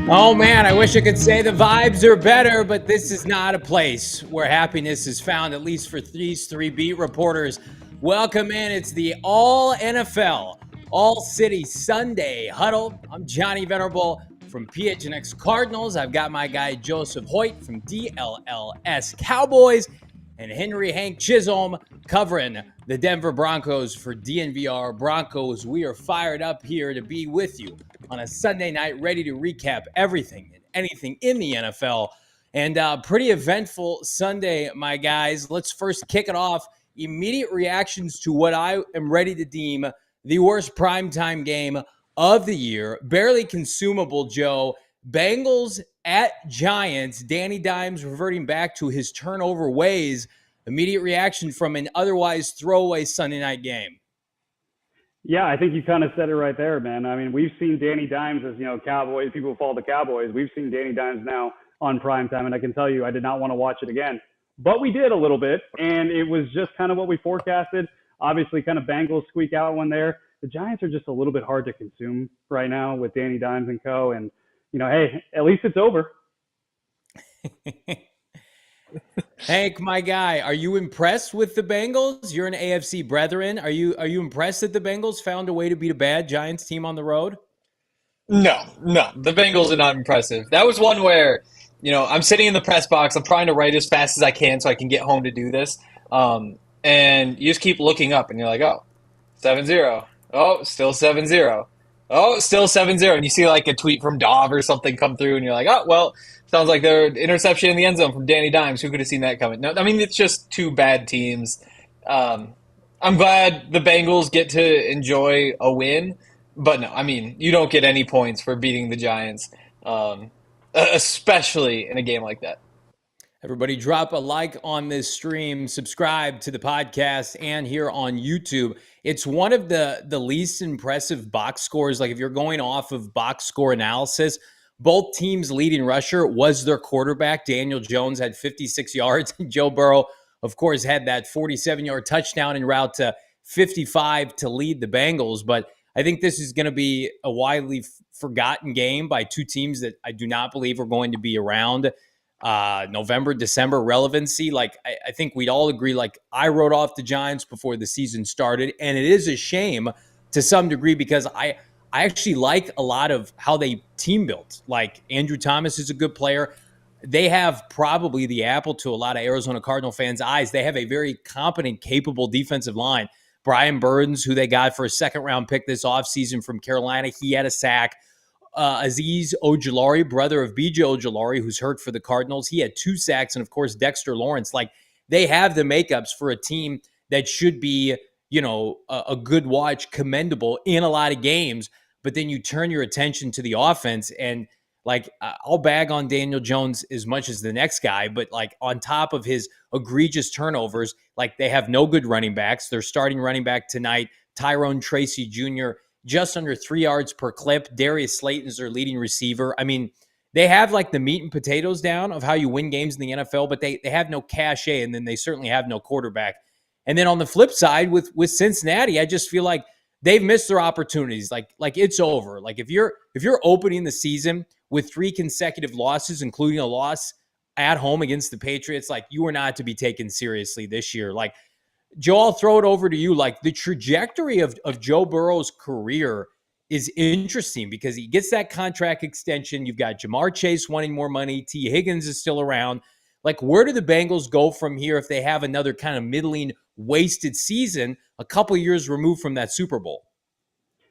Oh man, I wish I could say the vibes are better, but this is not a place where happiness is found, at least for these three beat reporters. Welcome in. It's the All NFL, All City Sunday Huddle. I'm Johnny Venerable from PHNX Cardinals. I've got my guy Joseph Hoyt from DLLS Cowboys and Henry Hank Chisholm covering the Denver Broncos for DNVR Broncos. We are fired up here to be with you on a Sunday night, ready to recap everything and anything in the NFL. And pretty eventful Sunday, my guys. Let's first kick it off. Immediate reactions to what I am ready to deem the worst primetime game of the year. Barely consumable, Joe. Bengals at Giants. Danny Dimes reverting back to his turnover ways. Immediate reaction from an otherwise throwaway Sunday night game. Yeah, I think you kind of said it right there, man. I mean, we've seen Danny Dimes as, Cowboys, people who follow the Cowboys. We've seen Danny Dimes now on primetime, and I can tell you I did not want to watch it again. But we did a little bit, and it was just kind of what we forecasted. Obviously, kind of Bengals squeak out one there. The Giants are just a little bit hard to consume right now with Danny Dimes and co. And, hey, at least it's over. Hank, my guy, are you impressed with the Bengals? You're an AFC brethren. Are you impressed that the Bengals found a way to beat a bad Giants team on the road? No. The Bengals are not impressive. That was one where, I'm sitting in the press box. I'm trying to write as fast as I can so I can get home to do this. And you just keep looking up and you're like, oh, 7-0. Oh, still 7-0. Oh, still 7-0. And you see like a tweet from Dov or something come through and you're like, oh, well, sounds like their interception in the end zone from Danny Dimes. Who could have seen that coming? No, I mean, it's just two bad teams. I'm glad the Bengals get to enjoy a win. But no, I mean, you don't get any points for beating the Giants, especially in a game like that. Everybody drop a like on this stream, subscribe to the podcast and here on YouTube. It's one of the least impressive box scores. Like if you're going off of box score analysis, both teams' leading rusher was their quarterback. Daniel Jones had 56 yards. And Joe Burrow, of course, had that 47-yard touchdown en route to 55 to lead the Bengals. But I think this is going to be a widely forgotten game by two teams that I do not believe are going to be around November, December relevancy. Like I think we'd all agree, like I wrote off the Giants before the season started. And it is a shame to some degree because I actually like a lot of how they team built. Like Andrew Thomas is a good player. They have probably the apple to a lot of Arizona Cardinal fans' eyes. They have a very competent, capable defensive line. Brian Burns, who they got for a second-round pick this offseason from Carolina, he had a sack. Azeez Ojulari, brother of B.J. Ojulari, who's hurt for the Cardinals, he had 2 sacks. And, of course, Dexter Lawrence. Like, they have the makeups for a team that should be, a good watch, commendable in a lot of games. But then you turn your attention to the offense and, like, I'll bag on Daniel Jones as much as the next guy, but, like, on top of his egregious turnovers, like, they have no good running backs. Their starting running back tonight, Tyrone Tracy Jr., just under 3 yards per clip. Darius Slayton's their leading receiver. I mean, they have, like, the meat and potatoes down of how you win games in the NFL, but they have no cachet, and then they certainly have no quarterback. And then on the flip side, with Cincinnati, I just feel like they've missed their opportunities. Like it's over. Like if you're opening the season with 3 consecutive losses, including a loss at home against the Patriots, like you are not to be taken seriously this year. Like, Joe, I'll throw it over to you. Like the trajectory of Joe Burrow's career is interesting because he gets that contract extension. You've got Jamar Chase wanting more money. T. Higgins is still around. Like, where do the Bengals go from here if they have another kind of middling, wasted season a couple years removed from that Super Bowl?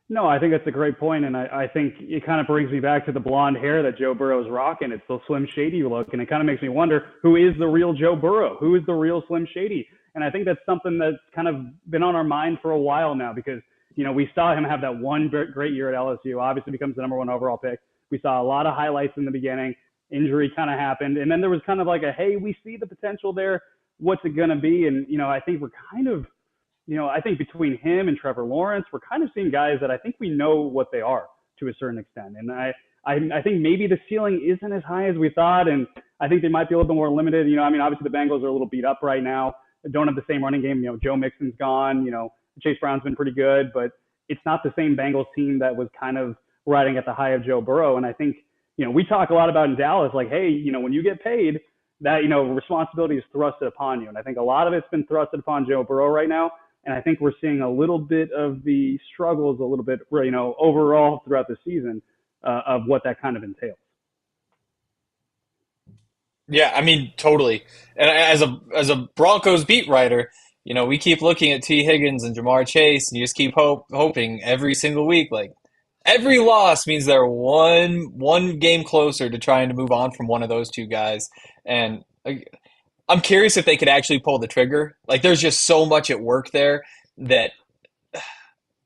No, I think that's a great point, and I think it kind of brings me back to the blonde hair that Joe Burrow's rocking. It's the Slim Shady look, and it kind of makes me wonder, who is the real Joe Burrow? Who is the real Slim Shady? And I think that's something that's kind of been on our mind for a while now because, we saw him have that one great year at LSU, obviously becomes the number 1 overall pick. We saw a lot of highlights in the beginning. Injury kind of happened. And then there was kind of like hey, we see the potential there. What's it going to be? And, I think we're kind of, I think between him and Trevor Lawrence, we're kind of seeing guys that I think we know what they are to a certain extent. And I think maybe the ceiling isn't as high as we thought. And I think they might be a little bit more limited. Obviously the Bengals are a little beat up right now. They don't have the same running game. Joe Mixon's gone. Chase Brown's been pretty good, but it's not the same Bengals team that was kind of riding at the high of Joe Burrow. And I think, we talk a lot about in Dallas, like, hey, when you get paid, that, responsibility is thrusted upon you. And I think a lot of it's been thrusted upon Joe Burrow right now. And I think we're seeing a little bit of the struggles a little bit, overall throughout the season of what that kind of entails. Yeah, I mean, totally. And as a Broncos beat writer, we keep looking at T. Higgins and Jamar Chase, and you just keep hoping every single week, like every loss means they're one game closer to trying to move on from one of those two guys. And I'm curious if they could actually pull the trigger. Like, there's just so much at work there that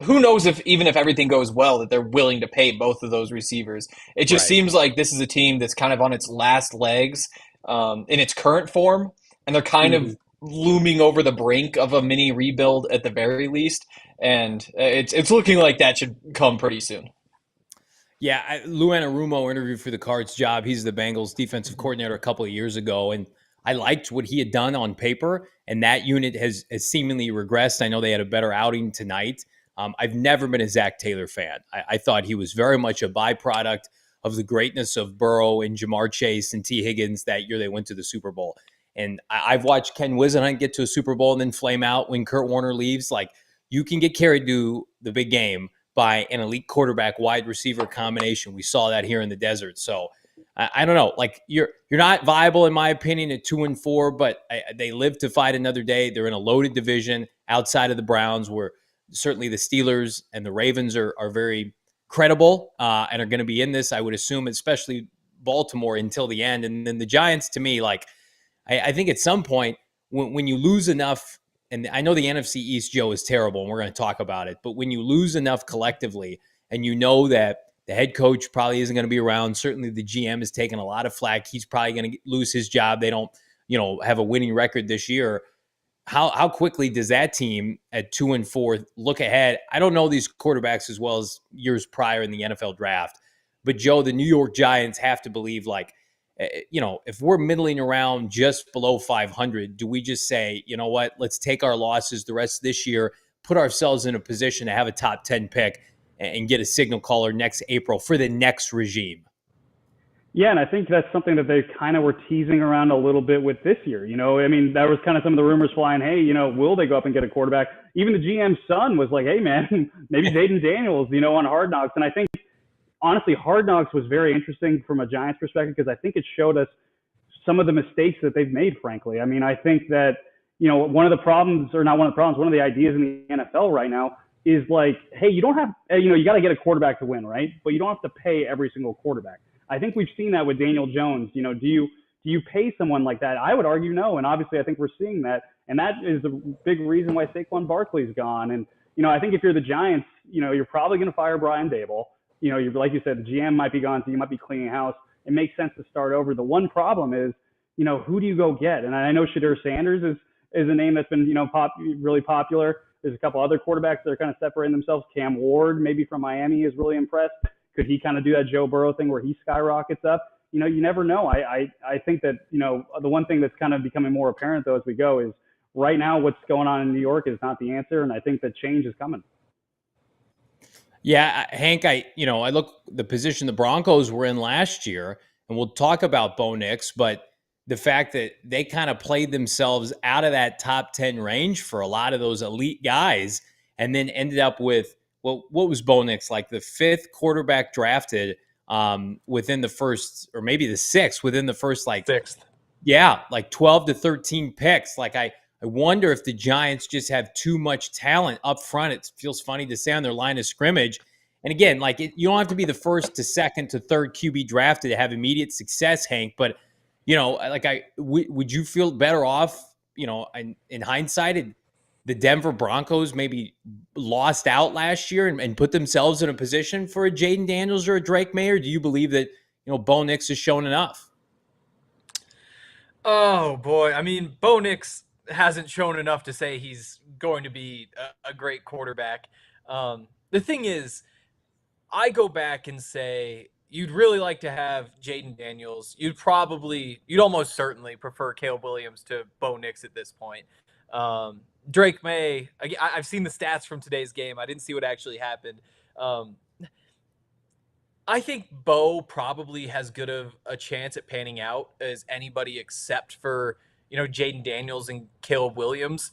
who knows if even if everything goes well that they're willing to pay both of those receivers. It just seems like this is a team that's kind of on its last legs in its current form, and they're kind of looming over the brink of a mini rebuild at the very least. And it's looking like that should come pretty soon. Yeah, Lou Anarumo interviewed for the Cards job. He's the Bengals defensive coordinator a couple of years ago, and I liked what he had done on paper, and that unit has seemingly regressed. I know they had a better outing tonight. I've never been a Zach Taylor fan. I thought he was very much a byproduct of the greatness of Burrow and Jamar Chase and T. Higgins that year they went to the Super Bowl. And I've watched Ken Whisenhunt get to a Super Bowl and then flame out when Kurt Warner leaves. Like, you can get carried to the big game by an elite quarterback wide receiver combination. We saw that here in the desert. So I don't know. Like, you're not viable in my opinion at 2-4, but they live to fight another day. They're in a loaded division outside of the Browns, where certainly the Steelers and the Ravens are very credible and are going to be in this, I would assume, especially Baltimore until the end. And then the Giants, to me, like, I think at some point when you lose enough, and I know the NFC East, Joe, is terrible, and we're going to talk about it, but when you lose enough collectively and you know that the head coach probably isn't going to be around, certainly the GM is taking a lot of flack. He's probably going to lose his job. They don't, have a winning record this year. How quickly does that team at 2-4 look ahead? I don't know these quarterbacks as well as years prior in the NFL draft, but Joe, the New York Giants have to believe, like, if we're middling around just below 500, do we just say, you know what, let's take our losses the rest of this year, put ourselves in a position to have a top 10 pick and get a signal caller next April for the next regime? Yeah, and I think that's something that they kind of were teasing around a little bit with this year. That was kind of some of the rumors flying. Hey, will they go up and get a quarterback? Even the GM's son was like, hey, man, maybe Zayden Daniels, on Hard Knocks. And I think, honestly, Hard Knocks was very interesting from a Giants perspective because I think it showed us some of the mistakes that they've made, frankly. I mean, I think that, one of the problems, or not one of the problems, one of the ideas in the NFL right now is like, hey, you don't have, you got to get a quarterback to win, right? But you don't have to pay every single quarterback. I think we've seen that with Daniel Jones. Do you pay someone like that? I would argue no. And obviously I think we're seeing that. And that is a big reason why Saquon Barkley's gone. And, I think if you're the Giants, you're probably going to fire Brian Dable. You're, like you said, the GM might be gone, so you might be cleaning house. It makes sense to start over. The one problem is, who do you go get? And I know Shadur Sanders is a name that's been, really popular. There's a couple other quarterbacks that are kind of separating themselves. Cam Ward, maybe from Miami, is really impressed. Could he kind of do that Joe Burrow thing where he skyrockets up? You never know. I think that, the one thing that's kind of becoming more apparent, though, as we go is right now what's going on in New York is not the answer, and I think that change is coming. Yeah, Hank, I look the position the Broncos were in last year, and we'll talk about Bo Nix, but the fact that they kind of played themselves out of that top 10 range for a lot of those elite guys and then ended up with, well, what was Bo Nix, like the 5th quarterback drafted within the first, or maybe the 6th within the first, like 6th. Yeah, like 12 to 13 picks. Like I wonder if the Giants just have too much talent up front. It feels funny to say on their line of scrimmage. And again, like you don't have to be the first to second to third QB drafted to have immediate success, Hank. But would you feel better off in hindsight, the Denver Broncos maybe lost out last year and put themselves in a position for a Jaden Daniels or a Drake May? Or do you believe that, Bo Nix has shown enough? Oh boy, I mean, Bo Nix hasn't shown enough to say he's going to be a great quarterback. The thing is, I go back and say you'd really like to have Jaden Daniels. You'd almost certainly prefer Caleb Williams to Bo Nix at this point. Drake May, I've seen the stats from today's game. I didn't see what actually happened. I think Bo probably has good of a chance at panning out as anybody except for, Jaden Daniels and Caleb Williams.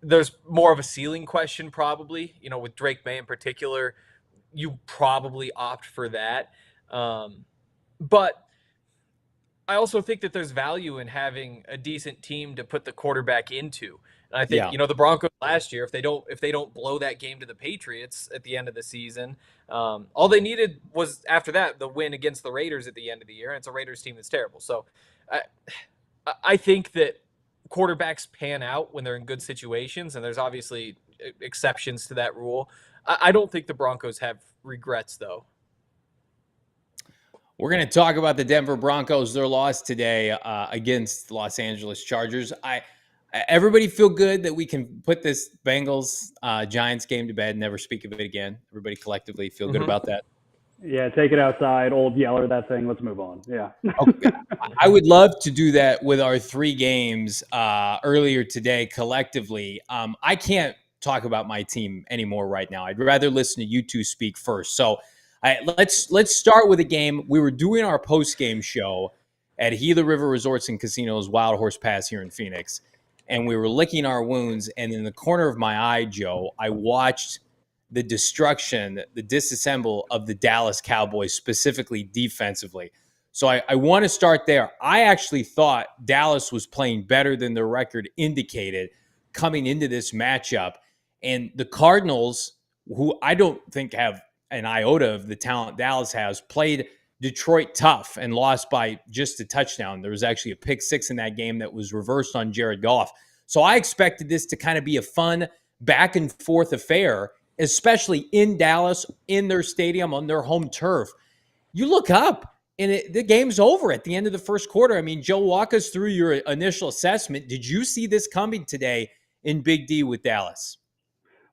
There's more of a ceiling question probably, with Drake May in particular. You probably opt for that. But I also think that there's value in having a decent team to put the quarterback into. And I think, the Broncos last year, if they don't blow that game to the Patriots at the end of the season, all they needed was after that the win against the Raiders at the end of the year. And it's a Raiders team that's terrible. So I think that quarterbacks pan out when they're in good situations, and there's obviously exceptions to that rule. I don't think the Broncos have regrets, though. We're going to talk about the Denver Broncos, their loss today against the Los Angeles Chargers. Everybody feel good that we can put this Bengals Giants game to bed and never speak of it again. Everybody collectively feel good about that. Yeah, take it outside, old Yeller, that thing. Let's move on. Yeah. Okay. I would love to do that with our 3 games earlier today collectively. I can't talk about my team anymore right now. I'd rather listen to you two speak first. So let's start with a game. We were doing our post-game show at Gila River Resorts and Casinos Wild Horse Pass here in Phoenix, and we were licking our wounds. And in the corner of my eye, Joe, I watched the destruction, the disassemble of the Dallas Cowboys, specifically defensively. So I want to start there. I actually thought Dallas was playing better than their record indicated coming into this matchup. And the Cardinals, who I don't think have an iota of the talent Dallas has, played Detroit tough and lost by just a touchdown. There was actually a pick 6 in that game that was reversed on Jared Goff. So I expected this to kind of be a fun back and forth affair, especially in Dallas, in their stadium, on their home turf. You look up, and the game's over at the end of the first quarter. I mean, Joe, walk us through your initial assessment. Did you see this coming today in Big D with Dallas?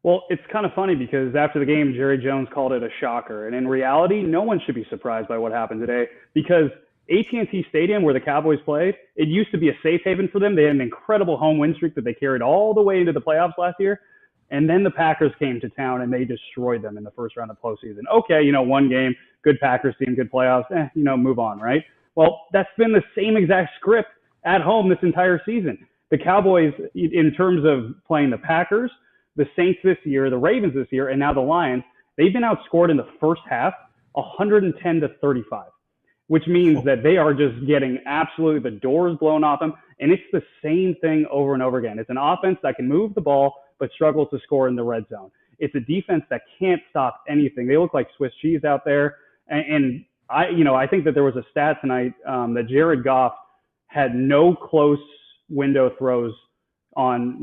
Well, it's kind of funny because after the game, Jerry Jones called it a shocker. And in reality, no one should be surprised by what happened today because AT&T Stadium, where the Cowboys played, it used to be a safe haven for them. They had an incredible home win streak that they carried all the way into the playoffs last year. And then the Packers came to town and they destroyed them in the first round of postseason. Okay, one game, good Packers team, good playoffs, move on, right? Well, that's been the same exact script at home this entire season. The Cowboys, in terms of playing the Packers, the Saints this year, the Ravens this year, and now the Lions, they've been outscored in the first half 110-35, which means that they are just getting absolutely the doors blown off them. And it's the same thing over and over again. It's an offense that can move the ball but struggles to score in the red zone. It's a defense that can't stop anything. They look like Swiss cheese out there. And I think that there was a stat tonight that Jared Goff had no close window throws on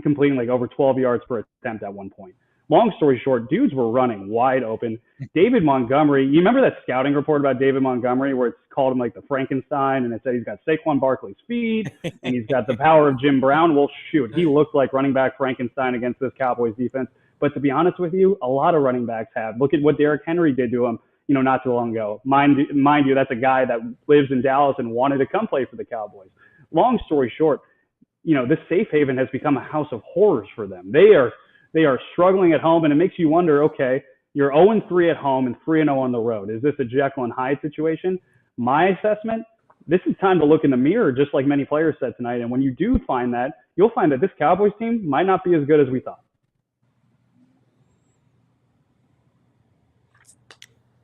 completing like over 12 yards per attempt at one point. Long story short, dudes were running wide open. David Montgomery, you remember that scouting report about David Montgomery where it's called him like the Frankenstein and it said he's got Saquon Barkley's speed and he's got the power of Jim Brown? Well, shoot, he looked like running back Frankenstein against this Cowboys defense. But to be honest with you, a lot of running backs have. Look at what Derrick Henry did to him, not too long ago. Mind you, that's a guy that lives in Dallas and wanted to come play for the Cowboys. Long story short, this safe haven has become a house of horrors for them. They are struggling at home, and it makes you wonder, okay, you're 0-3 at home and 3-0 on the road. Is this a Jekyll and Hyde situation? My assessment, this is time to look in the mirror, just like many players said tonight. And when you do find that, you'll find that this Cowboys team might not be as good as we thought.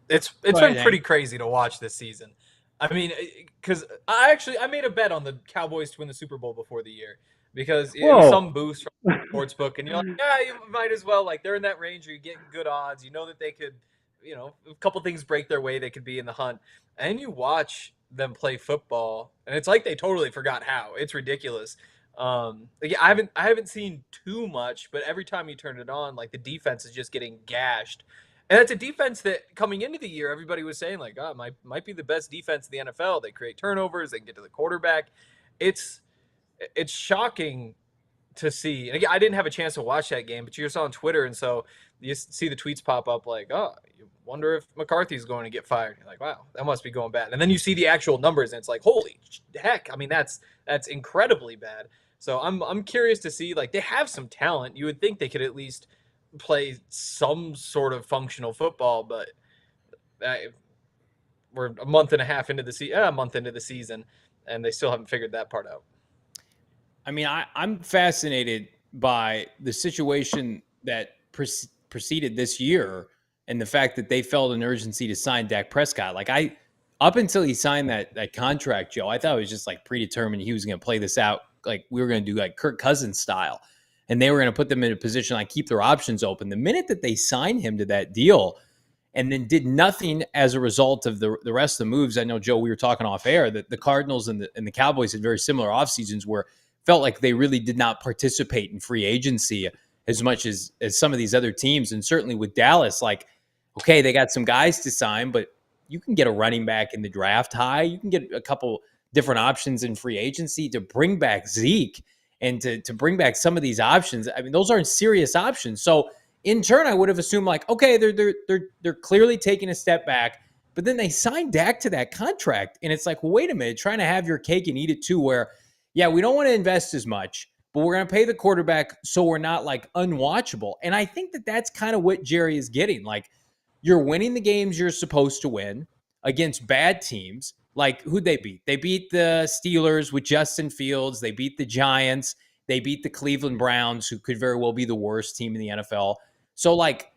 It's been pretty crazy to watch this season. I mean, because I made a bet on the Cowboys to win the Super Bowl before the year because it was some boost from the sportsbook, and you're like, yeah, you might as well. Like, they're in that range, you're getting good odds. You know that they could, a couple things break their way, they could be in the hunt. And you watch them play football, and it's like they totally forgot how. It's ridiculous. Like, I haven't seen too much, but every time you turn it on, like the defense is just getting gashed. And that's a defense that coming into the year, everybody was saying like, oh, might be the best defense in the NFL. They create turnovers, they can get to the quarterback. It's shocking to see. And again, I didn't have a chance to watch that game, but you just saw on Twitter, and so you see the tweets pop up like, "Oh, you wonder if McCarthy's going to get fired." You're like, "Wow, that must be going bad." And then you see the actual numbers, and it's like, "Holy heck!" I mean, that's incredibly bad. So I'm curious to see. Like, they have some talent. You would think they could at least play some sort of functional football, but uh, we're a month and a half into a month into the season, and they still haven't figured that part out. I mean, I'm fascinated by the situation that preceded this year and the fact that they felt an urgency to sign Dak Prescott. Like, up until he signed that contract, Joe, I thought it was just like predetermined he was going to play this out. Like, we were going to do like Kirk Cousins style, and they were going to put them in a position like keep their options open. The minute that they signed him to that deal and then did nothing as a result of the rest of the moves. I know, Joe, we were talking off air that the Cardinals and the Cowboys had very similar off seasons where felt like they really did not participate in free agency as much as some of these other teams. And certainly with Dallas, like, okay, they got some guys to sign, but you can get a running back in the draft high. You can get a couple different options in free agency to bring back Zeke and to bring back some of these options. I mean, those aren't serious options. So in turn, I would have assumed like, okay, they're clearly taking a step back, but then they signed Dak to that contract. And it's like, well, wait a minute, trying to have your cake and eat it too, where yeah, we don't want to invest as much, but we're going to pay the quarterback so we're not like unwatchable. And I think that that's kind of what Jerry is getting. Like, you're winning the games you're supposed to win against bad teams. Like, who'd they beat? They beat the Steelers with Justin Fields. They beat the Giants. They beat the Cleveland Browns, who could very well be the worst team in the NFL. So, like,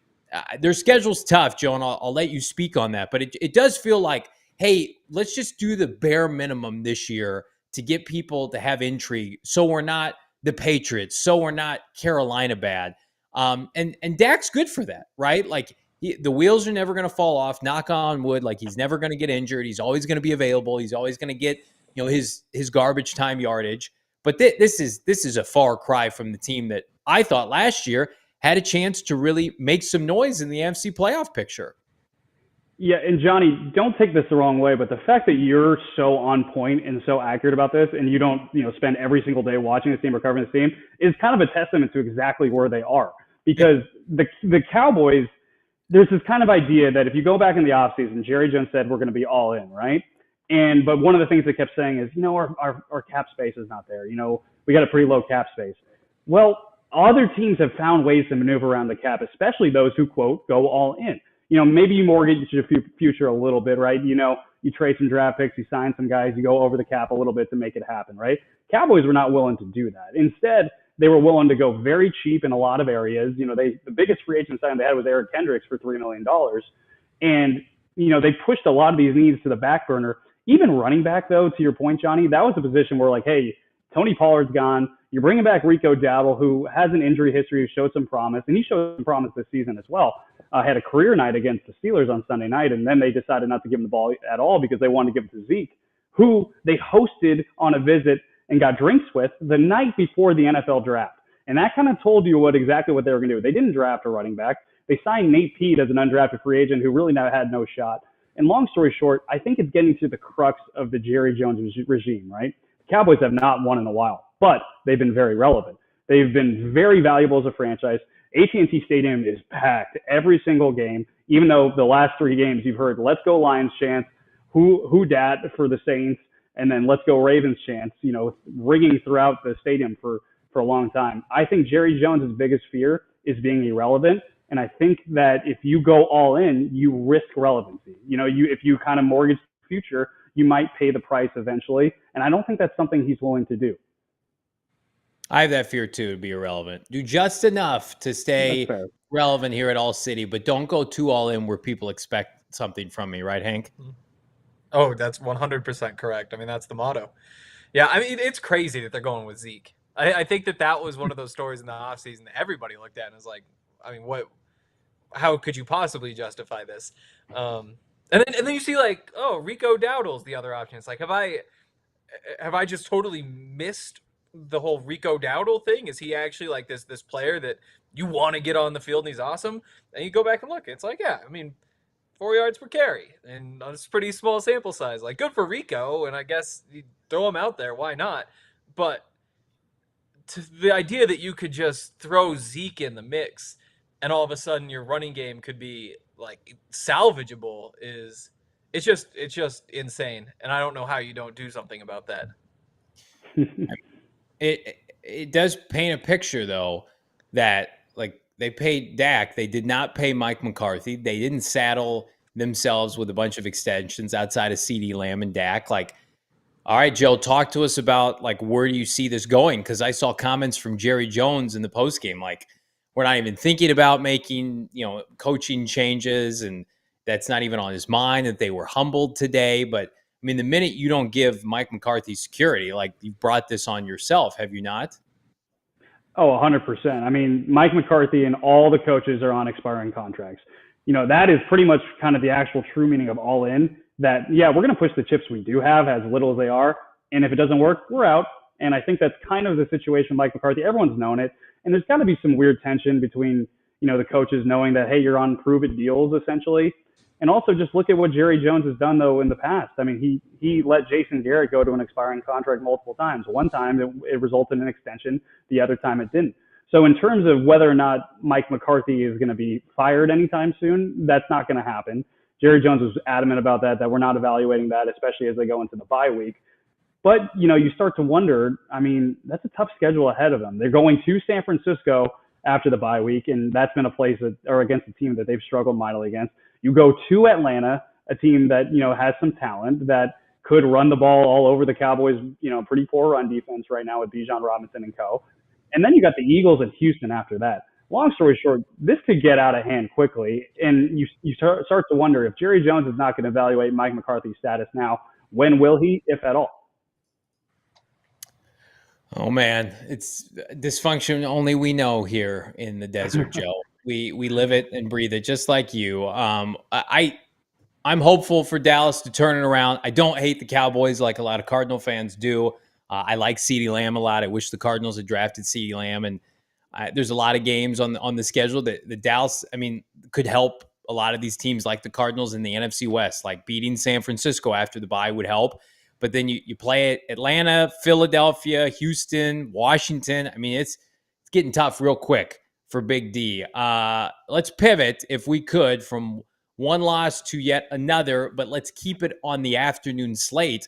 their schedule's tough, Joe, and I'll let you speak on that. But it does feel like, hey, let's just do the bare minimum this year to get people to have intrigue, so we're not the Patriots, so we're not Carolina bad. And Dak's good for that, right? Like, the wheels are never going to fall off, knock on wood. Like, he's never going to get injured. He's always going to be available. He's always going to get, his garbage time yardage. But this is a far cry from the team that I thought last year had a chance to really make some noise in the NFC playoff picture. Yeah, and Johnny, don't take this the wrong way, but the fact that you're so on point and so accurate about this, and you don't, spend every single day watching this team or covering this team, is kind of a testament to exactly where they are. Because the Cowboys, there's this kind of idea that if you go back in the offseason, Jerry Jones said we're going to be all in, right? But one of the things they kept saying is, our cap space is not there. We got a pretty low cap space. Well, other teams have found ways to maneuver around the cap, especially those who, quote, go all in. Maybe you mortgage your future a little bit, right? You trade some draft picks, you sign some guys, you go over the cap a little bit to make it happen, right? Cowboys were not willing to do that. Instead, they were willing to go very cheap in a lot of areas. The biggest free agent signing they had was Eric Kendricks for $3 million. And, they pushed a lot of these needs to the back burner. Even running back, though, to your point, Johnny, that was a position where, like, hey, Tony Pollard's gone. You're bringing back Rico Dowdle, who has an injury history, who showed some promise, and he showed some promise this season as well. Had a career night against the Steelers on Sunday night, and then they decided not to give him the ball at all because they wanted to give it to Zeke, who they hosted on a visit and got drinks with the night before the NFL draft. And that kind of told you exactly what they were going to do. They didn't draft a running back. They signed Nate Peat as an undrafted free agent who really had no shot. And long story short, I think it's getting to the crux of the Jerry Jones regime, right? The Cowboys have not won in a while, but they've been very relevant. They've been very valuable as a franchise. AT&T Stadium is packed every single game, even though the last 3 games you've heard "Let's Go Lions" chants, who dat for the Saints, and then "Let's Go Ravens" chants, ringing throughout the stadium for a long time. I think Jerry Jones' biggest fear is being irrelevant, and I think that if you go all in, you risk relevancy. If you kind of mortgage the future, you might pay the price eventually, and I don't think that's something he's willing to do. I have that fear too, to be irrelevant. Do just enough to stay relevant here at All City, but don't go too all in where people expect something from me, right, Hank? Oh, that's 100% correct. I mean, that's the motto. Yeah, I mean, it's crazy that they're going with Zeke. I think that was one of those stories in the offseason that everybody looked at and was like, I mean, how could you possibly justify this? And then you see like, oh, Rico Dowdle's the other option. It's like, have I just totally missed the whole Rico Dowdle thing? Is he actually like this player that you want to get on the field and he's awesome? And you go back and look, it's like, yeah, I mean, 4 yards per carry, and it's a pretty small sample size. Like, good for Rico, and I guess you throw him out there. Why not? But the idea that you could just throw Zeke in the mix and all of a sudden your running game could be like salvageable is it's just insane. And I don't know how you don't do something about that. It does paint a picture though that like they paid Dak, they did not pay Mike McCarthy, they didn't saddle themselves with a bunch of extensions outside of CeeDee Lamb and Dak. Like, all right, Joe, talk to us about like where do you see this going? Because I saw comments from Jerry Jones in the postgame, like we're not even thinking about making coaching changes, and that's not even on his mind. That they were humbled today, but I mean, the minute you don't give Mike McCarthy security, like you've brought this on yourself, have you not? Oh, 100%. I mean, Mike McCarthy and all the coaches are on expiring contracts. That is pretty much kind of the actual true meaning of all in. That, yeah, we're going to push the chips we do have as little as they are. And if it doesn't work, we're out. And I think that's kind of the situation with Mike McCarthy. Everyone's known it. And there's got to be some weird tension between, the coaches knowing that, hey, you're on prove it deals essentially. And also just look at what Jerry Jones has done, though, in the past. I mean, he let Jason Garrett go to an expiring contract multiple times. One time it resulted in an extension. The other time it didn't. So in terms of whether or not Mike McCarthy is going to be fired anytime soon, that's not going to happen. Jerry Jones was adamant about that we're not evaluating that, especially as they go into the bye week. But, you start to wonder, I mean, that's a tough schedule ahead of them. They're going to San Francisco after the bye week, and that's been a place or against a team that they've struggled mightily against. You go to Atlanta, a team that, has some talent that could run the ball all over the Cowboys, pretty poor run defense right now with Bijan Robinson and co. And then you got the Eagles and Houston after that. Long story short, this could get out of hand quickly. And you start to wonder if Jerry Jones is not going to evaluate Mike McCarthy's status now, when will he, if at all? Oh man, it's dysfunction only we know here in the desert, Joe. We live it and breathe it just like you. I'm hopeful for Dallas to turn it around. I don't hate the Cowboys like a lot of Cardinal fans do. I like CeeDee Lamb a lot. I wish the Cardinals had drafted CeeDee Lamb, and there's a lot of games on the schedule that the Dallas, I mean, could help a lot of these teams like the Cardinals in the NFC West. Like beating San Francisco after the bye would help. But then you play at Atlanta, Philadelphia, Houston, Washington. I mean, it's getting tough real quick for Big D. Let's pivot, if we could, from one loss to yet another, but let's keep it on the afternoon slate.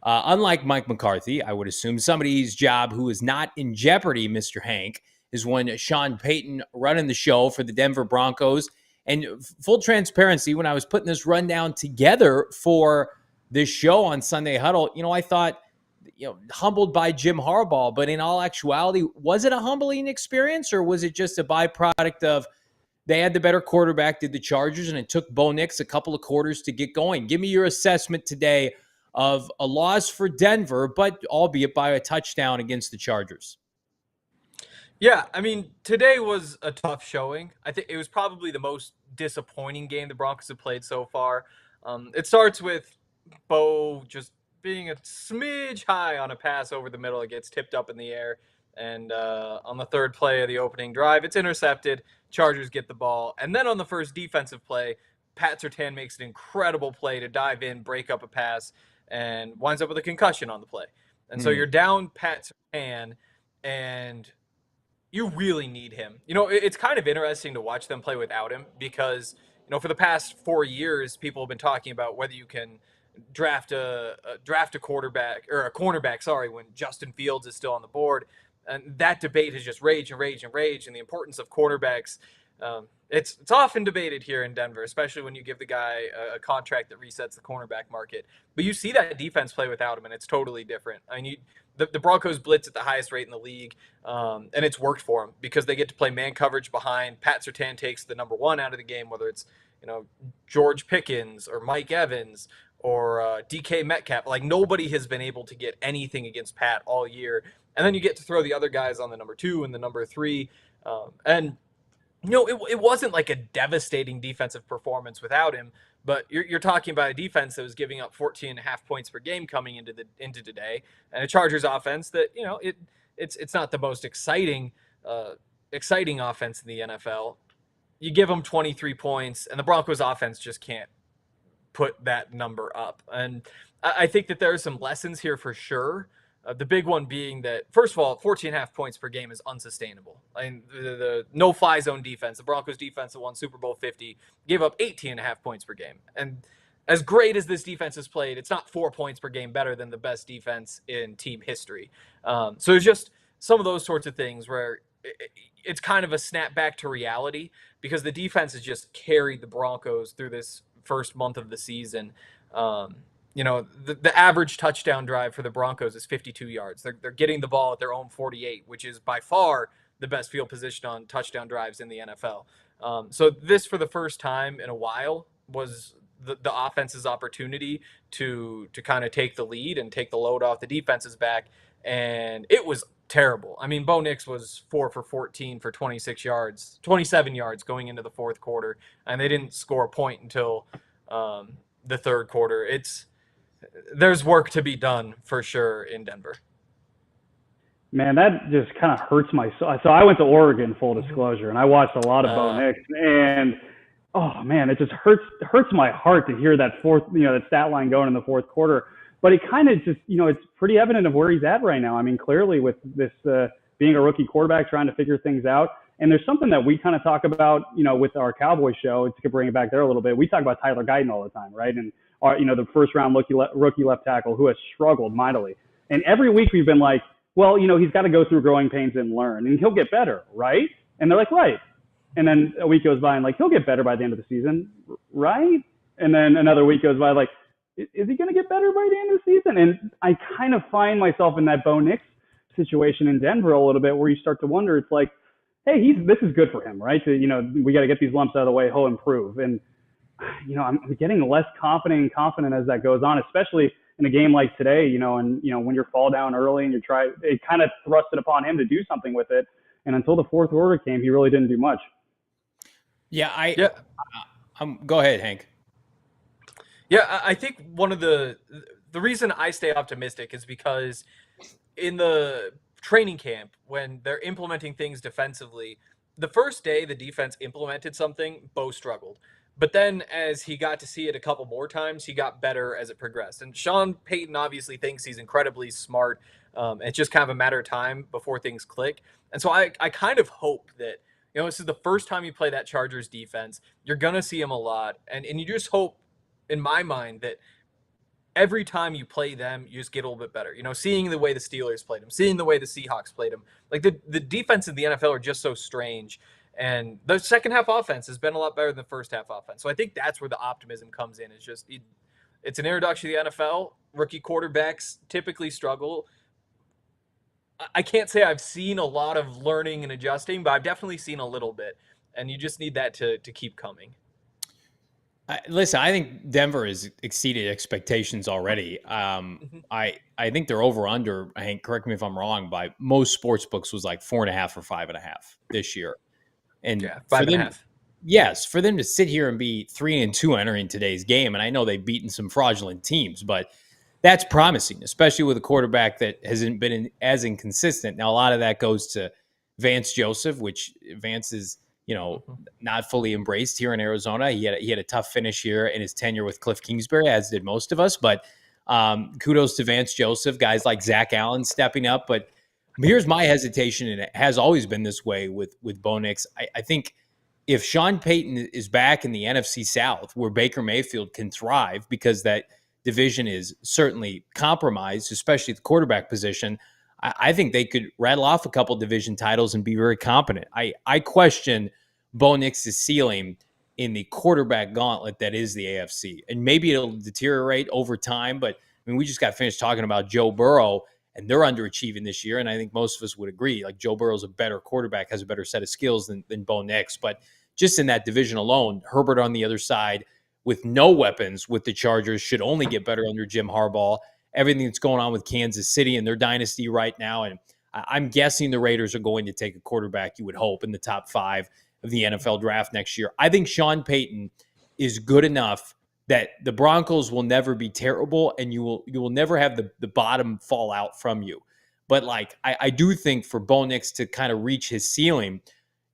Unlike Mike McCarthy, I would assume somebody's job who is not in jeopardy, Mr. Hank, is when Sean Payton running the show for the Denver Broncos. And full transparency, when I was putting this rundown together for this show on Sunday Huddle, I thought, humbled by Jim Harbaugh, but in all actuality, was it a humbling experience, or was it just a byproduct of they had the better quarterback, did the Chargers, and it took Bo Nix a couple of quarters to get going? Give me your assessment today of a loss for Denver, but albeit by a touchdown against the Chargers. Yeah, I mean, today was a tough showing. I think it was probably the most disappointing game the Broncos have played so far. It starts with Bo just being a smidge high on a pass over the middle. It gets tipped up in the air. And on the third play of the opening drive, it's intercepted. Chargers get the ball. And then on the first defensive play, Pat Surtain makes an incredible play to dive in, break up a pass, and winds up with a concussion on the play. And so you're down Pat Surtain, and you really need him. It's kind of interesting to watch them play without him because, for the past 4 years, people have been talking about whether you can draft a quarterback or a cornerback, when Justin Fields is still on the board. And that debate has just raged and raged and raged. And the importance of cornerbacks, it's often debated here in Denver, especially when you give the guy a contract that resets the cornerback market. But you see that defense play without him, and it's totally different. I mean, the Broncos blitz at the highest rate in the league, and it's worked for them because they get to play man coverage behind. Pat Surtain takes the number one out of the game, whether it's George Pickens or Mike Evans or DK Metcalf. Like, nobody has been able to get anything against Pat all year. And then you get to throw the other guys on the number 2 and the number 3. And it wasn't like a devastating defensive performance without him, but you're talking about a defense that was giving up 14.5 points per game coming into today, and a Chargers offense that, it's not the most exciting offense in the NFL. You give them 23 points, and the Broncos offense just can't put that number up. And I think that there are some lessons here for sure. The big one being that, first of all, 14.5 points per game is unsustainable. I mean, the no-fly zone defense, the Broncos defense that won Super Bowl 50, gave up 18.5 points per game. And as great as this defense has played, it's not 4 points per game better than the best defense in team history. So it's just some of those sorts of things where it's kind of a snap back to reality, because the defense has just carried the Broncos through this first month of the season. The average touchdown drive for the Broncos is 52 yards. They're getting the ball at their own 48, which is by far the best field position on touchdown drives in the NFL. So this, for the first time in a while, was the offense's opportunity to kind of take the lead and take the load off the defense's back. And it was terrible. I mean, Bo Nix was 4 for 14 for 27 yards going into the fourth quarter, and they didn't score a point until the third quarter. There's work to be done for sure in Denver. Man, that just kind of hurts my soul. So I went to Oregon, full disclosure, and I watched a lot of Bo Nix, and oh man, it just hurts my heart to hear that that stat line going in the fourth quarter. But it kind of just, it's pretty evident of where he's at right now. I mean, clearly with this being a rookie quarterback, trying to figure things out. And there's something that we kind of talk about, with our Cowboys show, to bring it back there a little bit. We talk about Tyler Guyton all the time, right? And the first round rookie left tackle who has struggled mightily. And every week we've been like, well, he's got to go through growing pains and learn, and he'll get better, right? And they're like, right. And then a week goes by and he'll get better by the end of the season, right? And then another week goes by, is he going to get better by the end of the season? And I kind of find myself in that Bo Nix situation in Denver a little bit, where you start to wonder, it's like, hey, this is good for him, right? We got to get these lumps out of the way. He'll improve. And, I'm getting less confident as that goes on, especially in a game like today, when you fall down early and it kind of thrust it upon him to do something with it. And until the fourth quarter came, he really didn't do much. Yeah. Go ahead, Hank. Yeah, I think one of the reason I stay optimistic is because in the training camp, when they're implementing things defensively, the first day the defense implemented something, Bo struggled. But then as he got to see it a couple more times, he got better as it progressed. And Sean Payton obviously thinks he's incredibly smart. It's just kind of a matter of time before things click. And so I kind of hope that, this is the first time you play that Chargers defense. You're going to see him a lot. And you just hope, in my mind, that every time you play them, you just get a little bit better. Seeing the way the Steelers played them, seeing the way the Seahawks played them. The defense in the NFL are just so strange. And the second half offense has been a lot better than the first half offense. So I think that's where the optimism comes in. It's an introduction to the NFL. Rookie quarterbacks typically struggle. I can't say I've seen a lot of learning and adjusting, but I've definitely seen a little bit. And you just need that to keep coming. Listen, I think Denver has exceeded expectations already. I think they're over under, Hank, correct me if I'm wrong, by most sports books was 4.5 or 5.5 this year. And 5.5. Yes, for them to sit here and be 3-2 entering today's game, and I know they've beaten some fraudulent teams, but that's promising, especially with a quarterback that hasn't been as inconsistent. Now, a lot of that goes to Vance Joseph, which Vance is, not fully embraced here in Arizona. He had a tough finish here in his tenure with Cliff Kingsbury, as did most of us. But kudos to Vance Joseph, guys like Zach Allen stepping up. But here's my hesitation, and it has always been this way with Bo Nix. I think if Sean Payton is back in the NFC South, where Baker Mayfield can thrive, because that division is certainly compromised, especially the quarterback position, I think they could rattle off a couple division titles and be very competent. I question Bo Nix's ceiling in the quarterback gauntlet that is the AFC. And maybe it'll deteriorate over time, but we just got finished talking about Joe Burrow, and they're underachieving this year. And I think most of us would agree, Joe Burrow's a better quarterback, has a better set of skills than Bo Nix. But just in that division alone, Herbert on the other side with no weapons with the Chargers should only get better under Jim Harbaugh. Everything that's going on with Kansas City and their dynasty right now. And I'm guessing the Raiders are going to take a quarterback, you would hope, in the top 5 of the NFL draft next year. I think Sean Payton is good enough that the Broncos will never be terrible, and you will never have the bottom fall out from you. But like, I do think for Bo Nix to kind of reach his ceiling,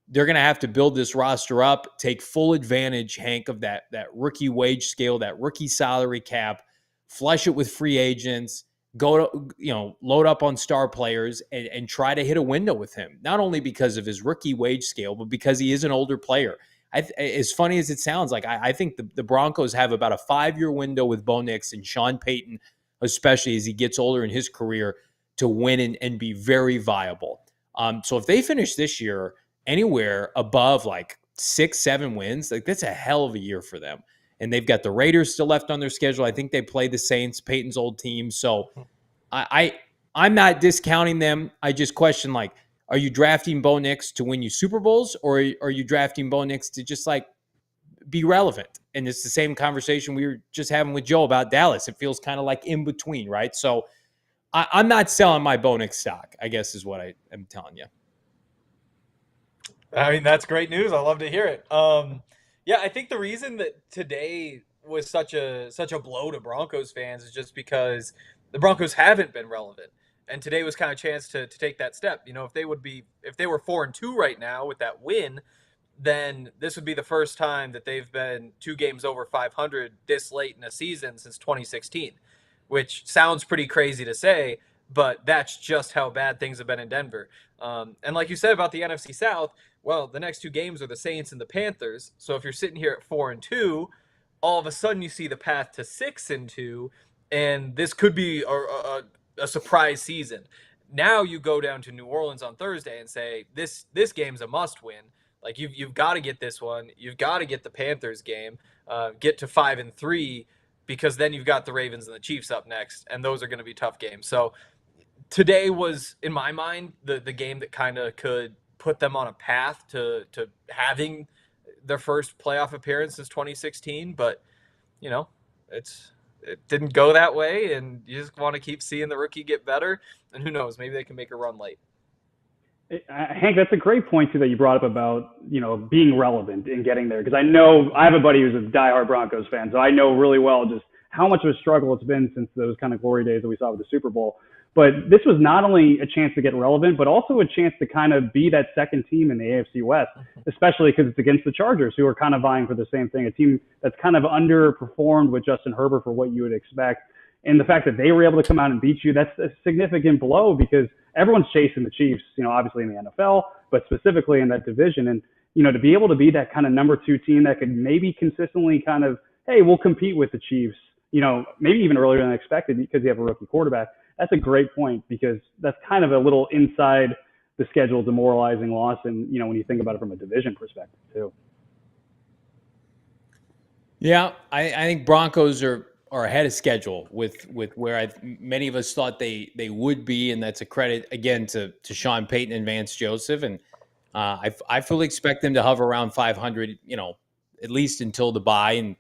they're going to have to build this roster up, take full advantage, Hank, of that rookie wage scale, that rookie salary cap, flush it with free agents, go to, load up on star players and try to hit a window with him. Not only because of his rookie wage scale, but because he is an older player. As funny as it sounds, like I think the Broncos have about a 5-year window with Bo Nix and Sean Payton, especially as he gets older in his career, to win and be very viable. So if they finish this year anywhere above like 6-7 wins, like that's a hell of a year for them. And they've got the Raiders still left on their schedule. I think they play the Saints, Peyton's old team. So I'm not discounting them. I just question, like, are you drafting Bo Nix to win you Super Bowls, or are you drafting Bo Nix to just like be relevant? And it's the same conversation we were just having with Joe about Dallas. It feels kind of like in between, right? So I'm not selling my Bo Nix stock, I guess is what I am telling you. I mean, that's great news. I love to hear it. Yeah, I think the reason that today was such a blow to Broncos fans is just because the Broncos haven't been relevant, and today was kind of a chance to take that step. If they were 4-2 right now with that win, then this would be the first time that they've been 2 games over 500 this late in a season since 2016, which sounds pretty crazy to say, but that's just how bad things have been in Denver. And like you said about the NFC South, well, the next 2 games are the Saints and the Panthers. So if you're sitting here at 4-2, all of a sudden you see the path to 6-2, and this could be a surprise season. Now you go down to New Orleans on Thursday and say this game's a must-win. Like you've got to get this one. You've got to get the Panthers game, get to 5-3, because then you've got the Ravens and the Chiefs up next, and those are going to be tough games. So today was, in my mind, the game that kind of could put them on a path to having their first playoff appearance since 2016. But, it didn't go that way, and you just want to keep seeing the rookie get better. And who knows, maybe they can make a run late. Hank, that's a great point too that you brought up about, being relevant and getting there. Because I have a buddy who's a diehard Broncos fan, so I know really well just how much of a struggle it's been since those kind of glory days that we saw with the Super Bowl. But this was not only a chance to get relevant, but also a chance to kind of be that second team in the AFC West, especially because it's against the Chargers, who are kind of vying for the same thing, a team that's kind of underperformed with Justin Herbert for what you would expect. And the fact that they were able to come out and beat you, that's a significant blow, because everyone's chasing the Chiefs, obviously in the NFL, but specifically in that division. And, to be able to be that kind of number 2 team that could maybe consistently kind of, hey, we'll compete with the Chiefs, maybe even earlier than expected because you have a rookie quarterback. That's a great point, because that's kind of a little inside the schedule demoralizing loss. And, when you think about it from a division perspective too. Yeah, I think Broncos are ahead of schedule with where many of us thought they would be, and that's a credit again to Sean Payton and Vance Joseph. And I fully expect them to hover around 500, at least until the bye and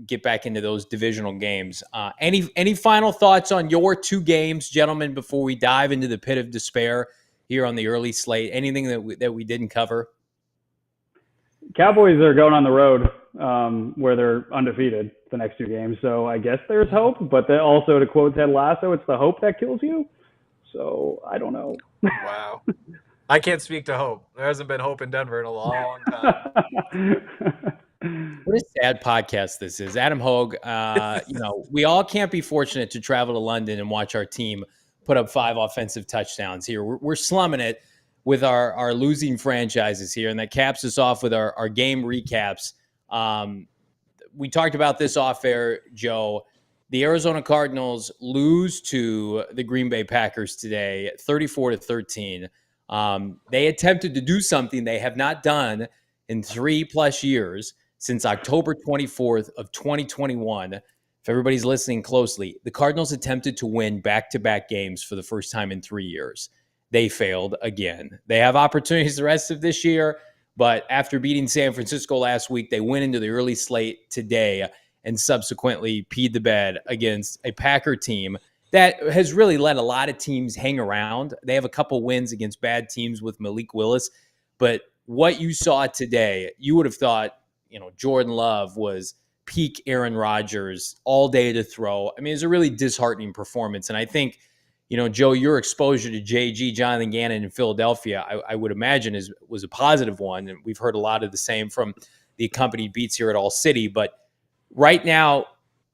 get back into those divisional games. Any final thoughts on your 2 games, gentlemen, before we dive into the pit of despair here on the early slate? Anything that we didn't cover? Cowboys are going on the road where they're undefeated the next 2 games. So I guess there's hope, but then also, to quote Ted Lasso, it's the hope that kills you. So I don't know. Wow. I can't speak to hope. There hasn't been hope in Denver in a long time. What a sad podcast this is. Adam Hogue, we all can't be fortunate to travel to London and watch our team put up 5 offensive touchdowns here. We're slumming it with our losing franchises here, and that caps us off with our game recaps. We talked about this off air, Joe. The Arizona Cardinals lose to the Green Bay Packers today, 34-13. They attempted to do something they have not done in 3+ years, since October 24th of 2021. If everybody's listening closely, the Cardinals attempted to win back-to-back games for the first time in 3 years. They failed again. They have opportunities the rest of this year, but after beating San Francisco last week, they went into the early slate today and subsequently peed the bed against a Packer team that has really let a lot of teams hang around. They have a couple wins against bad teams with Malik Willis, but what you saw today, you would have thought, Jordan Love was peak Aaron Rodgers all day to throw. I mean, it's a really disheartening performance. And I think, Joe, your exposure to JG, Jonathan Gannon in Philadelphia, I would imagine was a positive one. And we've heard a lot of the same from the accompanied beats here at All City. But right now,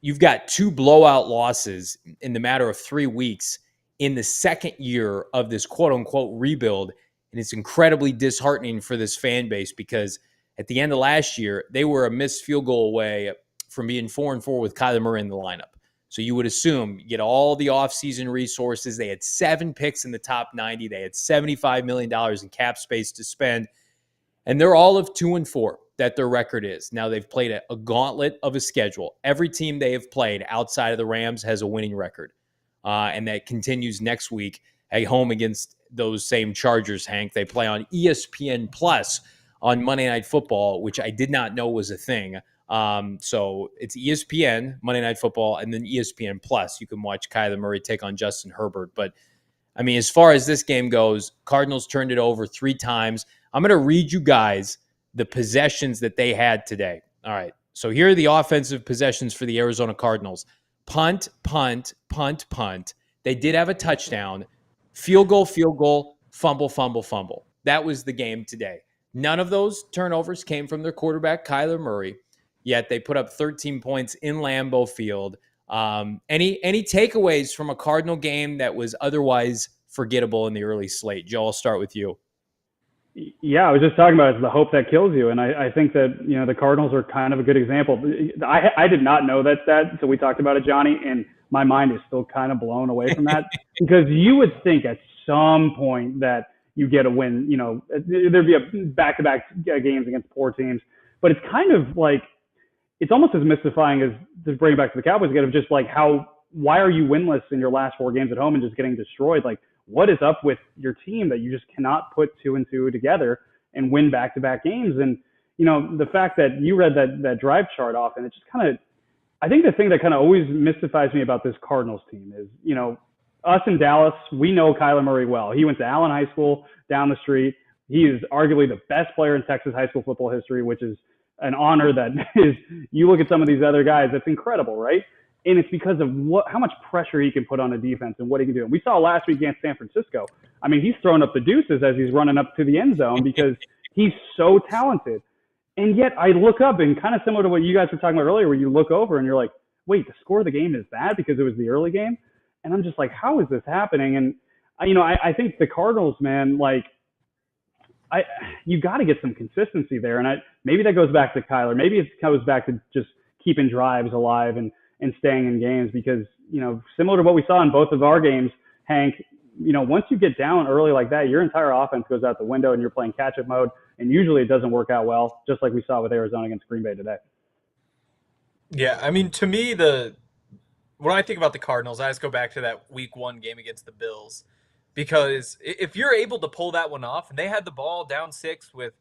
you've got 2 blowout losses in the matter of 3 weeks in the second year of this quote unquote rebuild. And it's incredibly disheartening for this fan base because at the end of last year, they were a missed field goal away from being 4-4 with Kyler Murray in the lineup. So you would assume you get all the offseason resources. They had 7 picks in the top 90. They had $75 million in cap space to spend. And they're all of 2-4 that their record is. Now they've played a gauntlet of a schedule. Every team they have played outside of the Rams has a winning record. And that continues next week at home against those same Chargers, Hank. They play on ESPN Plus on Monday Night Football, which I did not know was a thing. So it's ESPN, Monday Night Football, and then ESPN Plus. You can watch Kyler Murray take on Justin Herbert. But, I mean, as far as this game goes, Cardinals turned it over 3 times. I'm going to read you guys the possessions that they had today. All right. So here are the offensive possessions for the Arizona Cardinals. Punt, punt, punt, punt. They did have a touchdown. Field goal, fumble, fumble, fumble. That was the game today. None of those turnovers came from their quarterback, Kyler Murray, yet they put up 13 points in Lambeau Field. Any takeaways from a Cardinal game that was otherwise forgettable in the early slate? Joe, I'll start with you. Yeah, I was just talking about it's the hope that kills you. And I think that, the Cardinals are kind of a good example. I did not know that stat, so we talked about it, Johnny, and my mind is still kind of blown away from that because you would think at some point that you get a win, there'd be a back-to-back games against poor teams. But it's kind of like, it's almost as mystifying as, to bring it back to the Cowboys again, of just like why are you winless in your last 4 games at home and just getting destroyed? Like, what is up with your team that you just cannot put 2 and 2 together and win back-to-back games? And, the fact that you read that drive chart off, and it just kind of, I think the thing that kind of always mystifies me about this Cardinals team is, us in Dallas, we know Kyler Murray well. He went to Allen High School down the street. He is arguably the best player in Texas high school football history, which is an honor that is, you look at some of these other guys, that's incredible, right? And it's because of how much pressure he can put on a defense and what he can do. And we saw last week against San Francisco. I mean, he's throwing up the deuces as he's running up to the end zone because he's so talented. And yet I look up, and kind of similar to what you guys were talking about earlier, where you look over and you're like, wait, the score of the game is that because it was the early game? And I'm just like, how is this happening? And, I think the Cardinals, man, like, you got to get some consistency there. And maybe that goes back to Kyler. Maybe it goes back to just keeping drives alive and staying in games because, similar to what we saw in both of our games, Hank, once you get down early like that, your entire offense goes out the window and you're playing catch-up mode. And usually it doesn't work out well, just like we saw with Arizona against Green Bay today. Yeah, I mean, to me, when I think about the Cardinals, I just go back to that Week 1 game against the Bills. Because if you're able to pull that one off, and they had the ball down 6 with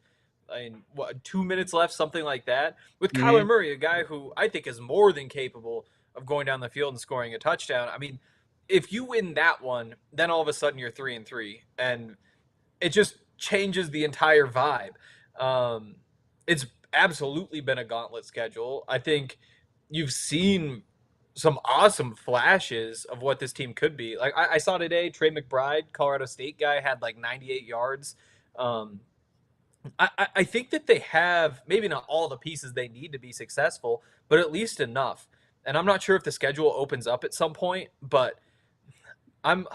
2 minutes left, something like that, with Kyler Murray, a guy who I think is more than capable of going down the field and scoring a touchdown. I mean, if you win that one, then all of a sudden you're 3-3, and it just changes the entire vibe. It's absolutely been a gauntlet schedule. I think you've seen some awesome flashes of what this team could be. Like I saw today, Trey McBride, Colorado State guy, had like 98 yards. I think that they have maybe not all the pieces they need to be successful, but at least enough. And I'm not sure if the schedule opens up at some point, but I'm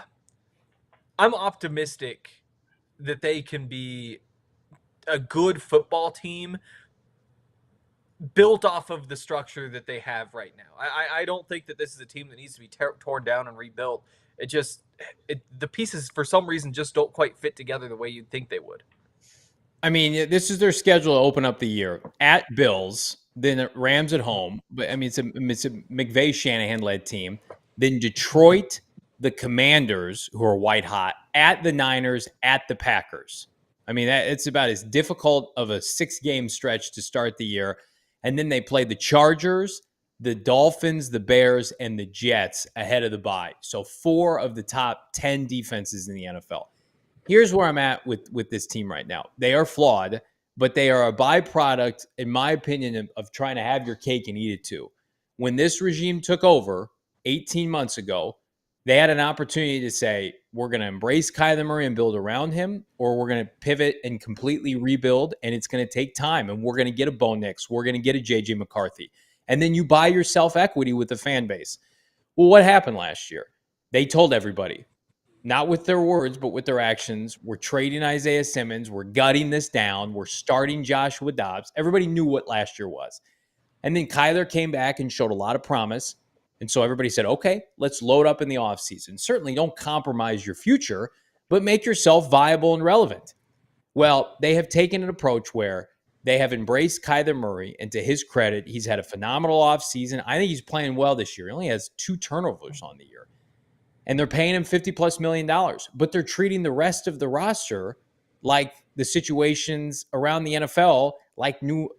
optimistic that they can be a good football team built off of the structure that they have right now. I don't think that this is a team that needs to be torn down and rebuilt. The pieces, for some reason, just don't quite fit together the way you'd think they would. I mean, this is their schedule to open up the year. At Bills, then Rams at home. But I mean, it's a McVay-Shanahan-led team. Then Detroit, the Commanders, who are white hot, at the Niners, at the Packers. I mean, it's about as difficult of a 6-game stretch to start the year. And then they play the Chargers, the Dolphins, the Bears, and the Jets ahead of the bye. So 4 of the top 10 defenses in the NFL. Here's where I'm at with this team right now. They are flawed, but they are a byproduct, in my opinion, of trying to have your cake and eat it too. When this regime took over 18 months ago, They had an opportunity to say, we're going to embrace Kyler Murray and build around him, or we're going to pivot and completely rebuild, and it's going to take time, and we're going to get a Bo Nix. We're going to get a J.J. McCarthy. And then you buy yourself equity with the fan base. Well, what happened last year? They told everybody, not with their words, but with their actions, we're trading Isaiah Simmons. We're gutting this down. We're starting Joshua Dobbs. Everybody knew what last year was. And then Kyler came back and showed a lot of promise. And so everybody said, okay, let's load up in the offseason. Certainly don't compromise your future, but make yourself viable and relevant. Well, they have taken an approach where they have embraced Kyler Murray, and to his credit, he's had a phenomenal offseason. I think he's playing well this year. He only has 2 turnovers on the year. And they're paying him $50+ million, but they're treating the rest of the roster like the situations around the NFL, like New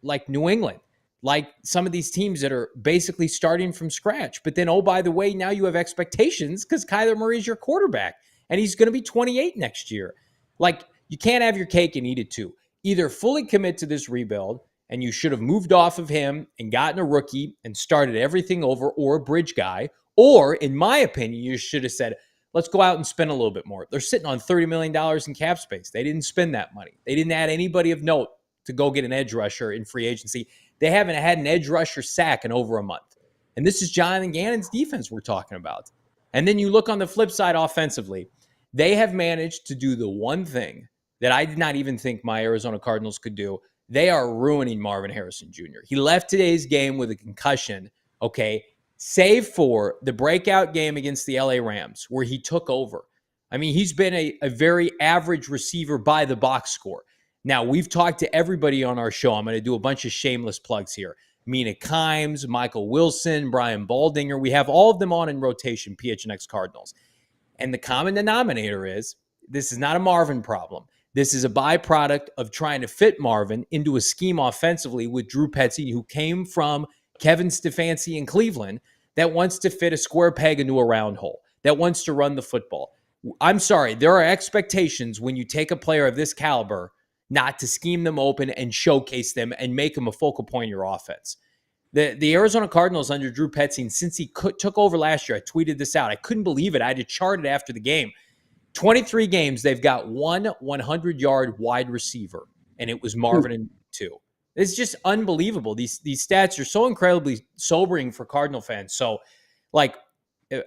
England, like some of these teams that are basically starting from scratch. But then, oh, by the way, now you have expectations because Kyler Murray is your quarterback, and he's going to be 28 next year. Like, you can't have your cake and eat it too. Either fully commit to this rebuild, and you should have moved off of him and gotten a rookie and started everything over, or a bridge guy. Or, in my opinion, you should have said, let's go out and spend a little bit more. They're sitting on $30 million in cap space. They didn't spend that money. They didn't add anybody of note to go get an edge rusher in free agency. They haven't had an edge rusher sack in over a month. And this is Jonathan Gannon's defense we're talking about. And then you look on the flip side offensively. They have managed to do the one thing that I did not even think my Arizona Cardinals could do. They are ruining Marvin Harrison Jr. He left today's game with a concussion, okay, save for the breakout game against the LA Rams where he took over. I mean, he's been a very average receiver by the box score. Now, we've talked to everybody on our show. I'm going to do a bunch of shameless plugs here. Mina Kimes, Michael Wilson, Brian Baldinger. We have all of them on in rotation, PHNX Cardinals. And the common denominator is this is not a Marvin problem. This is a byproduct of trying to fit Marvin into a scheme offensively with Drew Petzing, who came from Kevin Stefanski in Cleveland, that wants to fit a square peg into a round hole, that wants to run the football. I'm sorry, there are expectations when you take a player of this caliber not to scheme them open and showcase them and make them a focal point of your offense. The Arizona Cardinals under Drew Petzing, since he took over last year, I tweeted this out. I couldn't believe it. I had to chart it after the game. 23 games, they've got one 100-yard wide receiver, and it was Marvin and 2. It's just unbelievable. These stats are so incredibly sobering for Cardinal fans. So, like,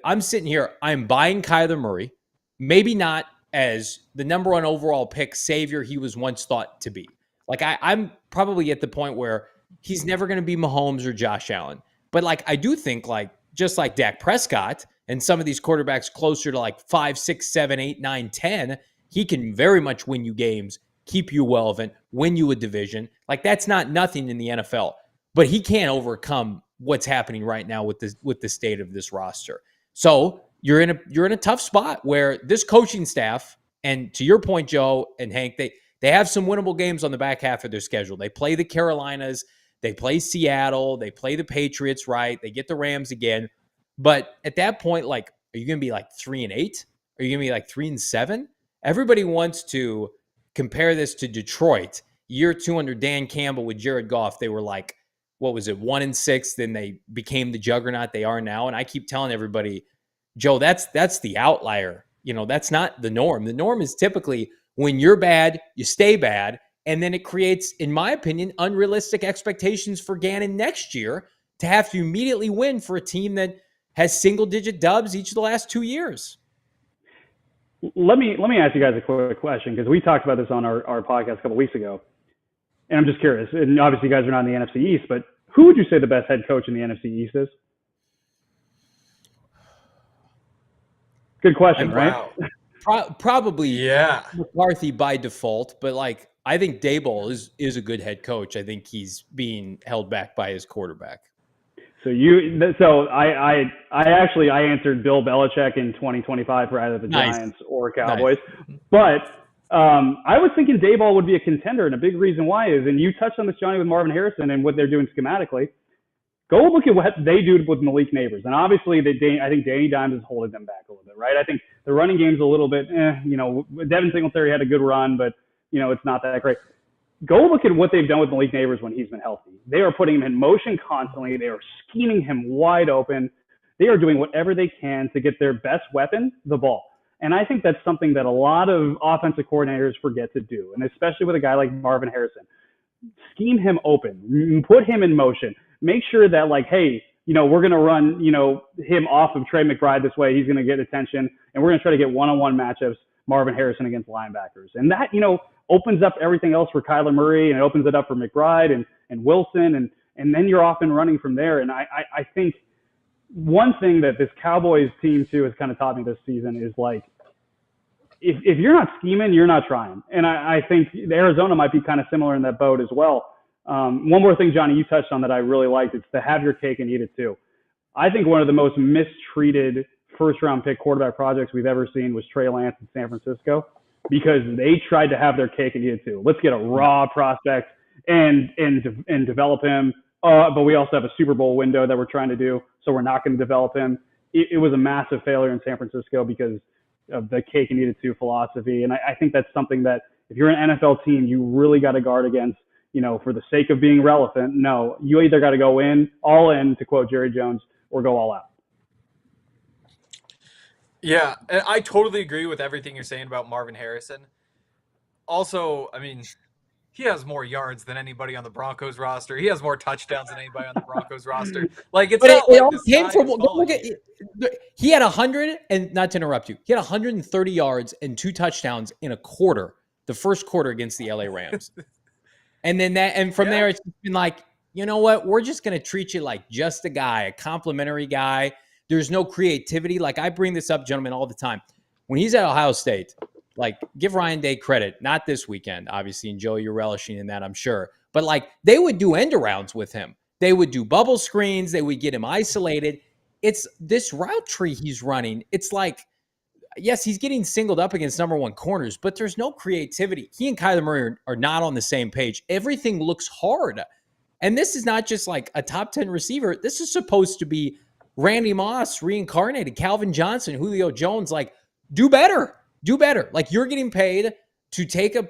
I'm sitting here, I'm buying Kyler Murray, maybe not as the number 1 overall pick savior he was once thought to be. Like, I'm probably at the point where he's never going to be Mahomes or Josh Allen. But, like, I do think, like, just like Dak Prescott and some of these quarterbacks closer to like 5, 6, 7, 8, 9, 10, he can very much win you games, keep you relevant, win you a division. Like, that's not nothing in the NFL. But he can't overcome what's happening right now with the state of this roster. So you're in a tough spot where this coaching staff, and to your point, Joe and Hank, they have some winnable games on the back half of their schedule. They play the Carolinas, they play Seattle, they play the Patriots, right? They get the Rams again. But at that point, like, are you going to be like 3-8? Are you going to be like 3-7? Everybody wants to compare this to Detroit. Year 2 under Dan Campbell with Jared Goff, they were like, what was it, 1-6? Then they became the juggernaut they are now. And I keep telling everybody, Joe, that's the outlier. You know, that's not the norm. The norm is typically when you're bad, you stay bad. And then it creates, in my opinion, unrealistic expectations for Gannon next year to have to immediately win for a team that has single-digit dubs each of the last 2 years. Let me ask you guys a quick question, because we talked about this on our podcast a couple weeks ago. And I'm just curious. And obviously you guys are not in the NFC East, but who would you say the best head coach in the NFC East is? Good question, right? Probably McCarthy by default, but like I think Daboll is a good head coach. I think he's being held back by his quarterback. So I answered Bill Belichick in 2025 for either the Giants or Cowboys, but I was thinking Daboll would be a contender, and a big reason why is, and you touched on this, Johnny, with Marvin Harrison and what they're doing schematically. Go look at what they do with Malik Neighbors, and obviously I think Danny Dimes is holding them back a little bit, right? I think the running game's a little bit, Devin Singletary had a good run, but it's not that great. Go look at what they've done with Malik Neighbors when he's been healthy. They are putting him in motion constantly. They are scheming him wide open. They are doing whatever they can to get their best weapon, the ball. And I think that's something that a lot of offensive coordinators forget to do, and especially with a guy like Marvin Harrison. Scheme him open, put him in motion, make sure that, like, hey, we're going to run, him off of Trey McBride this way. He's going to get attention, and we're going to try to get one-on-one matchups, Marvin Harrison against linebackers. And that, opens up everything else for Kyler Murray, and it opens it up for McBride and Wilson, and then you're off and running from there. And I think one thing that this Cowboys team, too, has kind of taught me this season is, like, if you're not scheming, you're not trying. And I think Arizona might be kind of similar in that boat as well. One more thing, Johnny, you touched on that I really liked. It's to have your cake and eat it too. I think one of the most mistreated first-round pick quarterback projects we've ever seen was Trey Lance in San Francisco, because they tried to have their cake and eat it too. Let's get a raw prospect and develop him. But we also have a Super Bowl window that we're trying to do, so we're not going to develop him. It was a massive failure in San Francisco because of the cake and eat it too philosophy. And I think that's something that if you're an NFL team, you really got to guard against, for the sake of being relevant. No, you either got to go all in, to quote Jerry Jones, or go all out. Yeah, and I totally agree with everything you're saying about Marvin Harrison. Also, I mean, he has more yards than anybody on the Broncos roster. He has more touchdowns than anybody on the Broncos roster. Like, it's not like the sky is falling here. He had 100, and not to interrupt you, he had 130 yards and 2 touchdowns in a quarter, the first quarter against the LA Rams. And then from there, it's been like, you know what? We're just going to treat you like just a guy, a complimentary guy. There's no creativity. Like, I bring this up, gentlemen, all the time. When he's at Ohio State, like, give Ryan Day credit. Not this weekend, obviously, and Joe, you're relishing in that, I'm sure. But, like, they would do end-arounds with him. They would do bubble screens. They would get him isolated. It's this route tree he's running. It's like, yes, he's getting singled up against number 1 corners, but there's no creativity. He and Kyler Murray are not on the same page. Everything looks hard. And this is not just like a top 10 receiver. This is supposed to be Randy Moss reincarnated, Calvin Johnson, Julio Jones. Like, do better. Do better. Like, you're getting paid to take a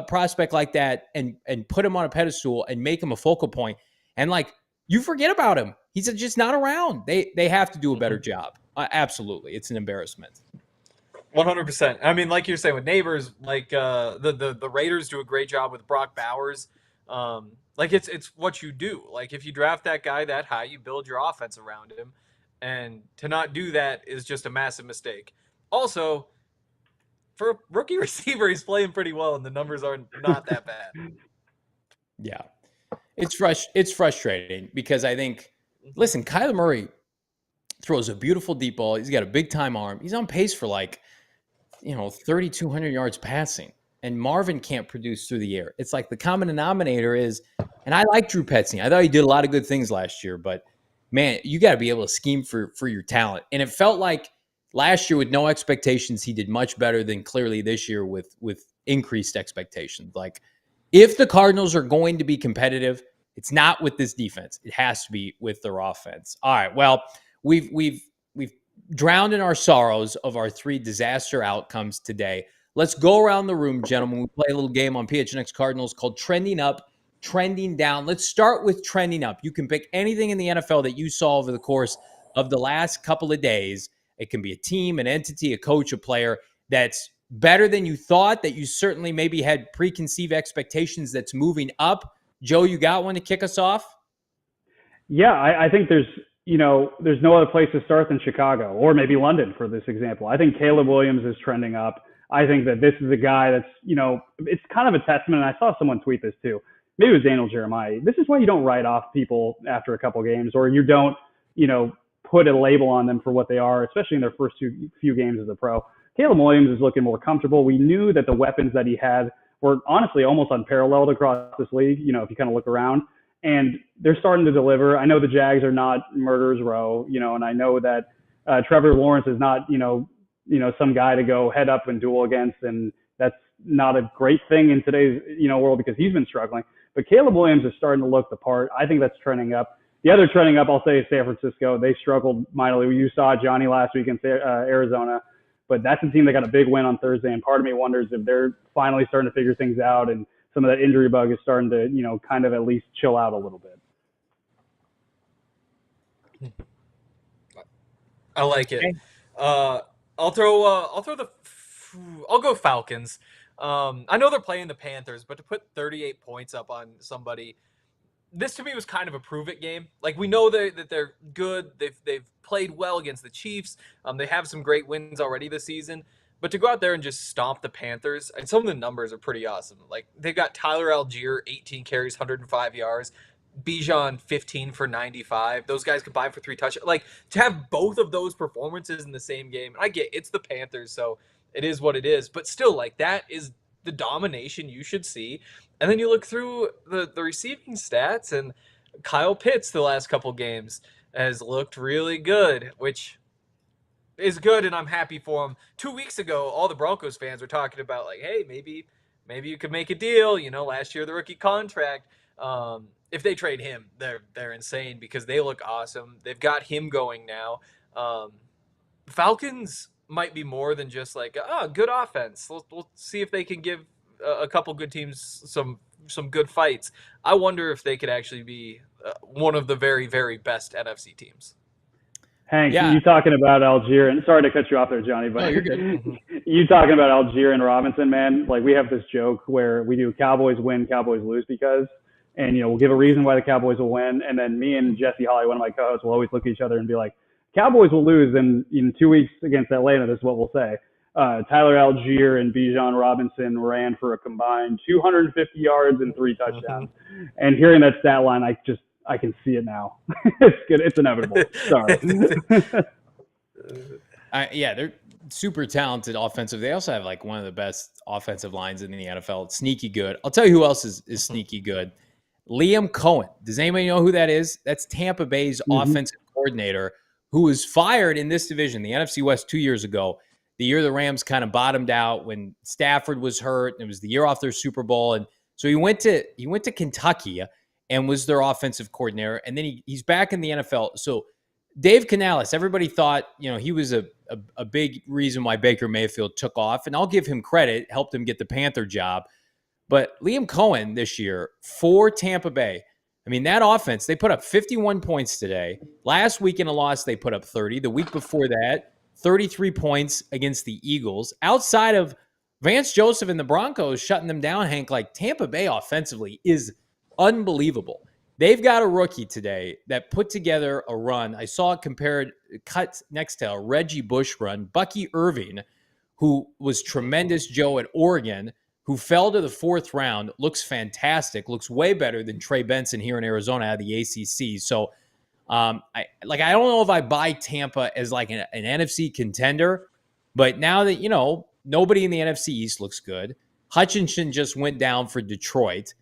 prospect like that and put him on a pedestal and make him a focal point. And, like, you forget about him. He's just not around. They have to do a better job. Absolutely. It's an embarrassment. 100%. I mean, like you're saying with Neighbors, like the Raiders do a great job with Brock Bowers. Like, it's what you do. Like, if you draft that guy that high, you build your offense around him. And to not do that is just a massive mistake. Also, for a rookie receiver, he's playing pretty well, and the numbers are not that bad. Yeah. It's frustrating because I think, listen, Kyler Murray throws a beautiful deep ball. He's got a big-time arm. He's on pace for, like, 3,200 yards passing. And Marvin can't produce through the air. It's like the common denominator is, and I like Drew Petzing. I thought he did a lot of good things last year, but, man, you got to be able to scheme for your talent. And it felt like last year with no expectations, he did much better than clearly this year with increased expectations. Like, if the Cardinals are going to be competitive, it's not with this defense. It has to be with their offense. All right, well, we've drowned in our sorrows of our 3 disaster outcomes today. Let's go around the room, gentlemen. We play a little game on PHNX Cardinals called Trending Up, Trending Down. Let's start with Trending Up. You can pick anything in the NFL that you saw over the course of the last couple of days. It can be a team, an entity, a coach, a player that's better than you thought, that you certainly maybe had preconceived expectations that's moving up. Joe, you got one to kick us off? Yeah, I think there's no other place to start than Chicago, or maybe London for this example. I think Caleb Williams is trending up. I think that this is a guy that's, it's kind of a testament. And I saw someone tweet this too. Maybe it was Daniel Jeremiah. This is why you don't write off people after a couple games, or you don't, put a label on them for what they are, especially in their first few games as a pro. Caleb Williams is looking more comfortable. We knew that the weapons that he had were honestly almost unparalleled across this league, if you kind of look around. And they're starting to deliver. I know the Jags are not murderer's row, and I know that Trevor Lawrence is not, some guy to go head up and duel against, and that's not a great thing in today's, world because he's been struggling. But Caleb Williams is starting to look the part. I think that's trending up. The other trending up, I'll say, is San Francisco. They struggled mightily. You saw Johnny last week in Arizona, but that's a team that got a big win on Thursday. And part of me wonders if they're finally starting to figure things out, and some of that injury bug is starting to, kind of at least chill out a little bit. I like it. Okay. I'll go Falcons. I know they're playing the Panthers, but to put 38 points up on somebody, this to me was kind of a prove it game. Like, we know that they're good. They've played well against the Chiefs. They have some great wins already this season. But to go out there and just stomp the Panthers, and some of the numbers are pretty awesome. Like, they've got Tyler Algier, 18 carries, 105 yards. Bijan 15 for 95. Those guys combined for 3 touchdowns. Like, to have both of those performances in the same game, I get it's the Panthers, so it is what it is. But still, like, that is the domination you should see. And then you look through the receiving stats, and Kyle Pitts the last couple games has looked really good, which is good, and I'm happy for him. 2 weeks ago, all the Broncos fans were talking about, like, hey, maybe you could make a deal. Last year the rookie contract. If they trade him, they're insane because they look awesome. They've got him going now. Falcons might be more than just like good offense. We'll see if they can give a couple good teams some good fights. I wonder if they could actually be one of the very, very best NFC teams. Hank, you talking about Algier, and sorry to cut you off there, Johnny, but you're good. You talking about Algier and Robinson, man. Like, we have this joke where we do Cowboys win, Cowboys lose because, and we'll give a reason why the Cowboys will win, and then me and Jesse Holly, one of my co-hosts, will always look at each other and be like, Cowboys will lose, and in 2 weeks against Atlanta, this is what we'll say. Tyler Algier and Bijan Robinson ran for a combined 250 yards and 3 touchdowns. And hearing that stat line, I can see it now. It's good. It's inevitable. Sorry. They're super talented offensive. They also have like one of the best offensive lines in the NFL. It's sneaky good. I'll tell you who else is sneaky good. Liam Cohen. Does anybody know who that is? That's Tampa Bay's offensive coordinator, who was fired in this division, the NFC West, 2 years ago. The year the Rams kind of bottomed out when Stafford was hurt, and it was the year off their Super Bowl. And so he went to Kentucky and was their offensive coordinator. And then he's back in the NFL. So Dave Canales, everybody thought, he was a big reason why Baker Mayfield took off. And I'll give him credit, helped him get the Panther job. But Liam Cohen this year for Tampa Bay, I mean, that offense, they put up 51 points today. Last week in a loss, they put up 30. The week before that, 33 points against the Eagles. Outside of Vance Joseph and the Broncos shutting them down, Hank, like Tampa Bay offensively is unbelievable. They've got a rookie today that put together a run. I saw it cut next to a Reggie Bush run. Bucky Irving, who was tremendous, Joe, at Oregon, who fell to the 4th round, looks fantastic, looks way better than Trey Benson here in Arizona out of the ACC. So, I don't know if I buy Tampa as like an NFC contender, but now that, nobody in the NFC East looks good. Hutchinson just went down for Detroit.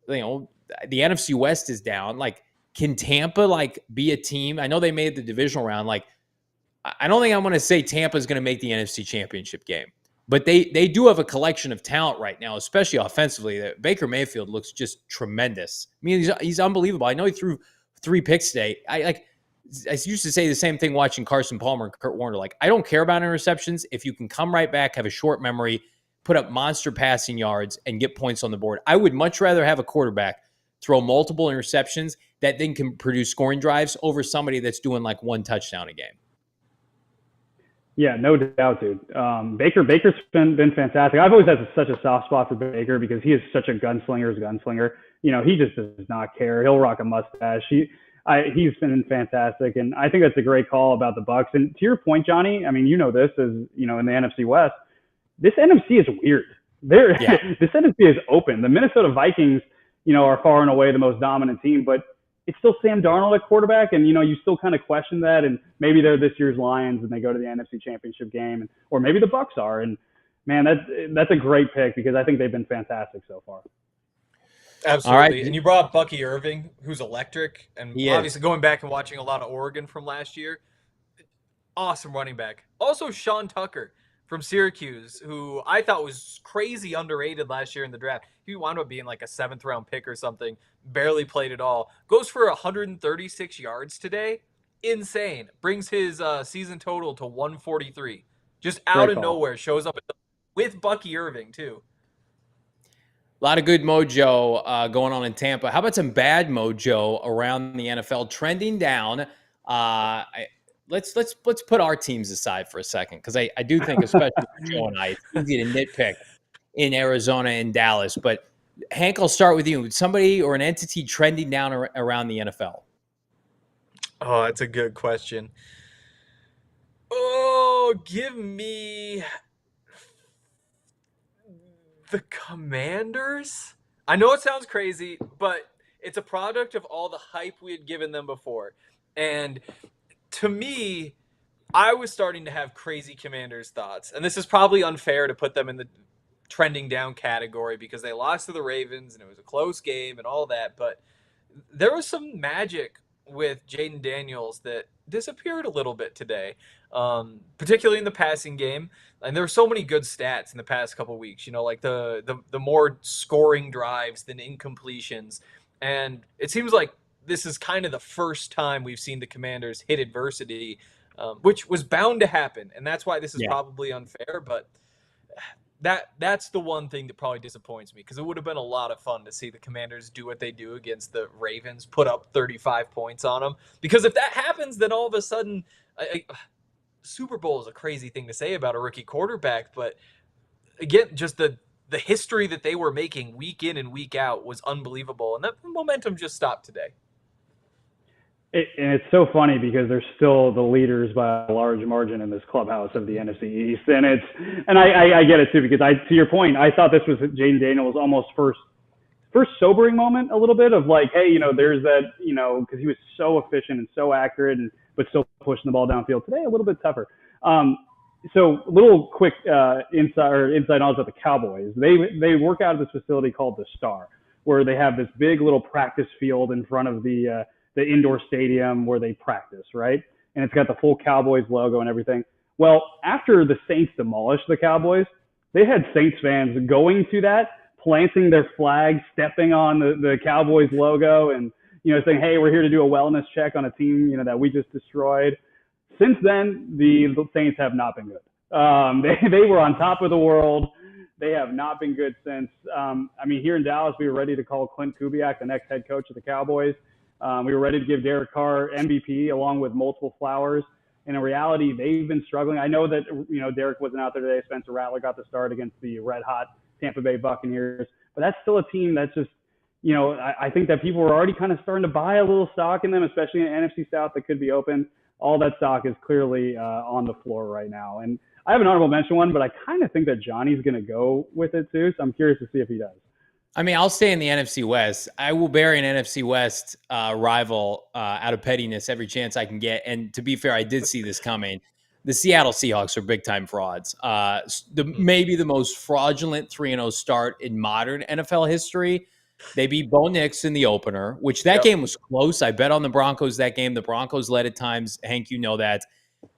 The NFC West is down. Like, can Tampa be a team? I know they made the divisional round. Like, I don't think I'm going to say Tampa is going to make the NFC Championship game, but they do have a collection of talent right now, especially offensively. That Baker Mayfield looks just tremendous. I mean, he's unbelievable. I know he threw 3 picks today. I used to say the same thing watching Carson Palmer and Kurt Warner. Like, I don't care about interceptions. If you can come right back, have a short memory, put up monster passing yards, and get points on the board. I would much rather have a quarterback throw multiple interceptions that then can produce scoring drives over somebody that's doing like 1 touchdown a game. Yeah, no doubt, dude. Baker's been fantastic. I've always had such a soft spot for Baker because he is such a gunslinger's gunslinger. He just does not care. He'll rock a mustache. He's been fantastic, and I think that's a great call about the Bucs. And to your point, Johnny, I mean, this is in the NFC West. This NFC is weird. This NFC is open. The Minnesota Vikings, are far and away the most dominant team, but it's still Sam Darnold at quarterback, and you still kind of question that. And maybe they're this year's Lions and they go to the NFC Championship game, or maybe the Bucs are. And man, that's a great pick because I think they've been fantastic so far. Absolutely. All right. And you brought up Bucky Irving, who's electric, and obviously going back and watching a lot of Oregon from last year. Awesome running back. Also, Sean Tucker from Syracuse, who I thought was crazy underrated last year in the draft. He wound up being like a 7th round pick or something. Barely played at all. Goes for 136 yards today. Insane. Brings his season total to 143. Just out of nowhere. Shows up with Bucky Irving, too. A lot of good mojo going on in Tampa. How about some bad mojo around the NFL? Trending down. let's put our teams aside for a second, because I do think, especially for Joe and I, it's easy to nitpick in Arizona and Dallas. But Hank, I'll start with you. Somebody or an entity trending down around the NFL. Oh, that's a good question. Oh, give me the Commanders. I know it sounds crazy, but it's a product of all the hype we had given them before. And to me, I was starting to have crazy Commanders thoughts. And this is probably unfair to put them in the trending down category because they lost to the Ravens and it was a close game and all that. But there was some magic with Jaden Daniels that disappeared a little bit today, particularly in the passing game. And there were so many good stats in the past couple of weeks, like the more scoring drives than incompletions. And it seems like this is kind of the first time we've seen the Commanders hit adversity, which was bound to happen. And that's why this is probably unfair. But that's the one thing that probably disappoints me, because it would have been a lot of fun to see the Commanders do what they do against the Ravens, put up 35 points on them. Because if that happens, then all of a sudden, Super Bowl is a crazy thing to say about a rookie quarterback, but again, just the history that they were making week in and week out was unbelievable, and that momentum just stopped today. And it's so funny because they're still the leaders by a large margin in this clubhouse of the NFC East. And I get it too, because to your point, I thought this was Jaden Daniels' almost first sobering moment, a little bit of like, hey, there's that, because he was so efficient and so accurate, but still pushing the ball downfield. Today, a little bit tougher. So little quick inside knowledge about the Cowboys. They work out of this facility called the Star, where they have this big little practice field in front of the indoor stadium where they practice, right? And it's got the full Cowboys logo and everything. Well, after the Saints demolished the Cowboys, they had Saints fans going to that, planting their flag, stepping on the Cowboys logo, and saying, hey, we're here to do a wellness check on a team that we just destroyed. Since then, the Saints have not been good. They were on top of the world. They have not been good since. Here in Dallas, we were ready to call Clint Kubiak the next head coach of the Cowboys. We were ready to give Derek Carr MVP along with multiple flowers. And in reality, they've been struggling. I know that, Derek wasn't out there today. Spencer Rattler got the start against the red-hot Tampa Bay Buccaneers. But that's still a team that's just, I think that people were already kind of starting to buy a little stock in them, especially in the NFC South that could be open. All that stock is clearly on the floor right now. And I have an honorable mention one, but I kind of think that Johnny's going to go with it too. So I'm curious to see if he does. I'll stay in the NFC West. I will bury an NFC West rival out of pettiness every chance I can get. And to be fair, I did see this coming. The Seattle Seahawks are big-time frauds. Maybe the most fraudulent 3-0 start in modern NFL history. They beat Bo Nix in the opener, which that game was close. I bet on the Broncos that game. The Broncos led at times. Hank, you know that.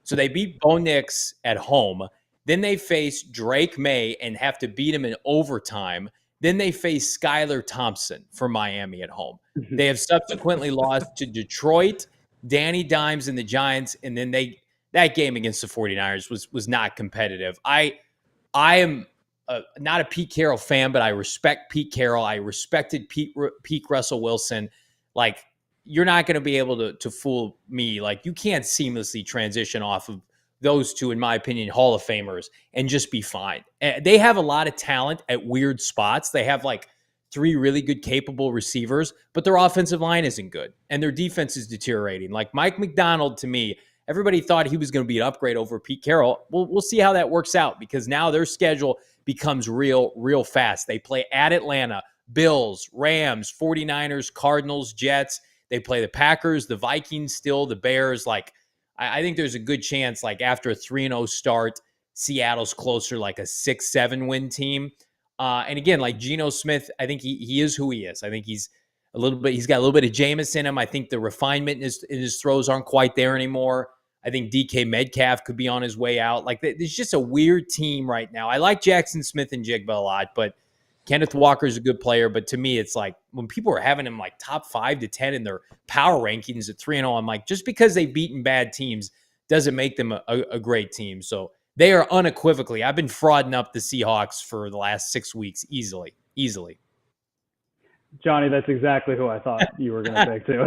So they beat Bo Nix at home. Then they face Drake May and have to beat him in overtime. Then they face Skylar Thompson for Miami at home. They have subsequently lost to Detroit, Danny Dimes and the Giants, and then that game against the 49ers was not competitive. I am not a Pete Carroll fan, but I respect Pete Carroll. I respected Pete Russell Wilson. Like, you're not going to be able to fool me. Like, you can't seamlessly transition off of those two, in my opinion, Hall of Famers, and just be fine. They have a lot of talent at weird spots. They have like 3 really good, capable receivers, but their offensive line isn't good, and their defense is deteriorating. Like Mike McDonald, to me, everybody thought he was going to be an upgrade over Pete Carroll. We'll see how that works out, because now their schedule becomes real fast. They play at Atlanta, Bills, Rams, 49ers, Cardinals, Jets. They play the Packers, the Vikings still, the Bears. Like, I think there's a good chance, like after a 3-0 start, Seattle's closer like a 6-7 win team. And again, like Geno Smith, I think he is who he is. I think he's got a little bit of Jameis in him. I think the refinement in his throws aren't quite there anymore. I think DK Metcalf could be on his way out. Like, there's just a weird team right now. I like Jackson Smith and Jigba a lot, but Kenneth Walker's a good player. But to me, it's like when people are having him like top 5 to 10 in their power rankings at 3-0, I'm like, just because they've beaten bad teams doesn't make them a great team. So they are unequivocally, I've been frauding up the Seahawks for the last 6 weeks easily. Johnny, that's exactly who I thought you were going to pick too.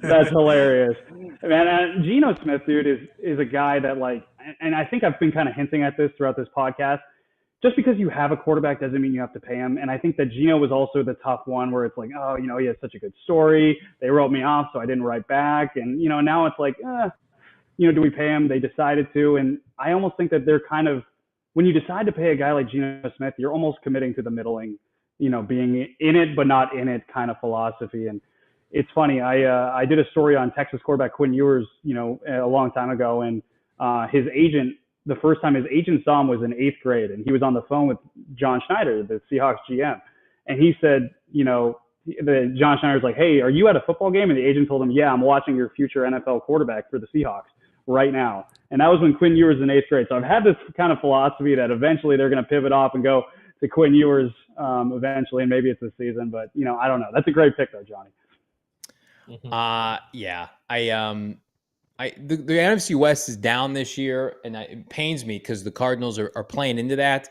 That's hilarious, man. Geno Smith, dude, is a guy that like, and I think I've been kind of hinting at this throughout this podcast. Just because you have a quarterback doesn't mean you have to pay him. And I think that Geno was also the tough one where it's like, oh, he has such a good story. They wrote me off, so I didn't write back. And now it's like, do we pay him? They decided to, and I almost think that they're kind of, when you decide to pay a guy like Geno Smith, you're almost committing to the middling, being in it but not in it kind of philosophy. And it's funny. I did a story on Texas quarterback Quinn Ewers, a long time ago, and his agent, the first time his agent saw him was in 8th grade, and he was on the phone with John Schneider, the Seahawks GM, and he said, John Schneider's like, hey, are you at a football game? And the agent told him, yeah, I'm watching your future NFL quarterback for the Seahawks right now. And that was when Quinn Ewers was in 8th grade. So I've had this kind of philosophy that eventually they're going to pivot off and go to Quinn Ewers eventually, and maybe it's this season, but I don't know. That's a great pick though, Johnny. Yeah. The NFC West is down this year, and it pains me because the Cardinals are playing into that.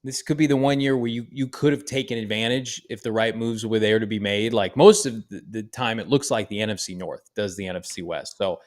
This could be the one year where you could have taken advantage if the right moves were there to be made. Like most of the time, it looks like the NFC North does the NFC West. So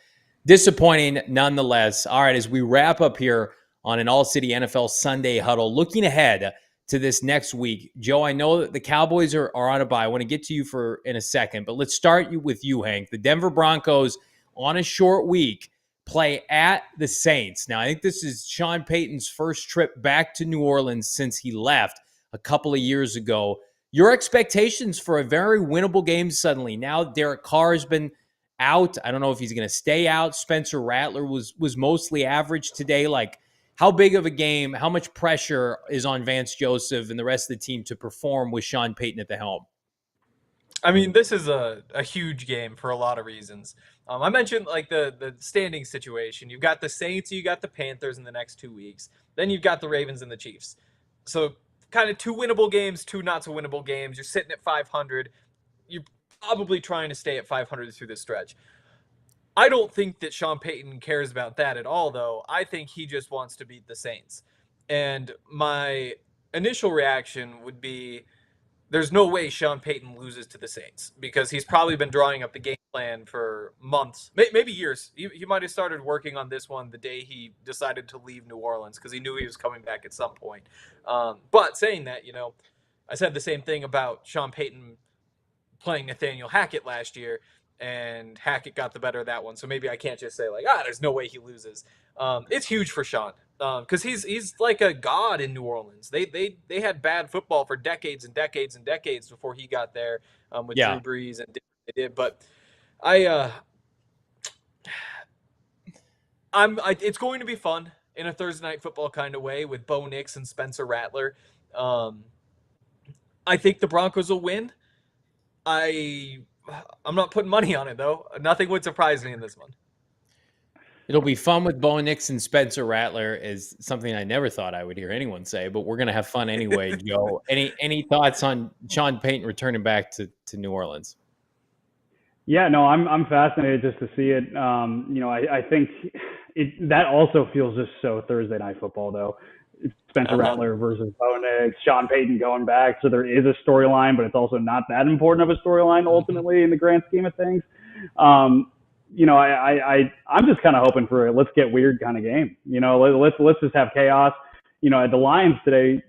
disappointing nonetheless. All right, as we wrap up here on an ALLCITY NFL Sunday Huddle, looking ahead to this next week. Joe, I know that the Cowboys are on a bye. I want to get to you in a second, but let's start with you, Hank. The Denver Broncos on a short week play at the Saints. Now, I think this is Sean Payton's first trip back to New Orleans since he left a couple of years ago. Your expectations for a very winnable game suddenly. Now Derek Carr has been out. I don't know if he's going to stay out. Spencer Rattler was mostly average today. Like, how big of a game, how much pressure is on Vance Joseph and the rest of the team to perform with Sean Payton at the helm? I mean, this is a huge game for a lot of reasons. I mentioned like the standing situation. You've got the Saints, you got the Panthers in the next 2 weeks. Then you've got the Ravens and the Chiefs. So kind of 2 winnable games, 2 not so winnable games. You're sitting at 500. You're probably trying to stay at 500 through this stretch. I don't think that Sean Payton cares about that at all, though. I think he just wants to beat the Saints. And my initial reaction would be, there's no way Sean Payton loses to the Saints because he's probably been drawing up the game plan for months, maybe years. He might have started working on this one the day he decided to leave New Orleans because he knew he was coming back at some point. But saying that, I said the same thing about Sean Payton playing Nathaniel Hackett last year, and Hackett got the better of that one. So maybe I can't just say like, there's no way he loses. It's huge for Sean because he's like a god in New Orleans. They had bad football for decades and decades and decades before he got there with Drew Brees and they did. But it's going to be fun in a Thursday night football kind of way with Bo Nix and Spencer Rattler. I think the Broncos will win. I'm not putting money on it, though. Nothing would surprise me in this one. It'll be fun with Bo Nix and Spencer Rattler is something I never thought I would hear anyone say, but we're going to have fun anyway, Joe. Any thoughts on Sean Payton returning back to New Orleans? Yeah, no, I'm fascinated just to see it. I think that also feels just so Thursday night football, though. Spencer Rattler versus Bo Nix, Sean Payton going back. So there is a storyline, but it's also not that important of a storyline ultimately in the grand scheme of things. I'm just kind of hoping for a let's get weird kind of game. Let's just have chaos. The Lions today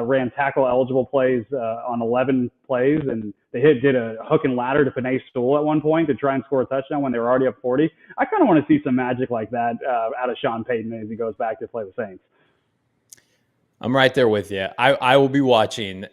ran tackle eligible plays on 11 plays, and they did a hook and ladder to Panay Sewell at one point to try and score a touchdown when they were already up 40. I kind of want to see some magic like that out of Sean Payton as he goes back to play the Saints. I'm right there with you. I will be watching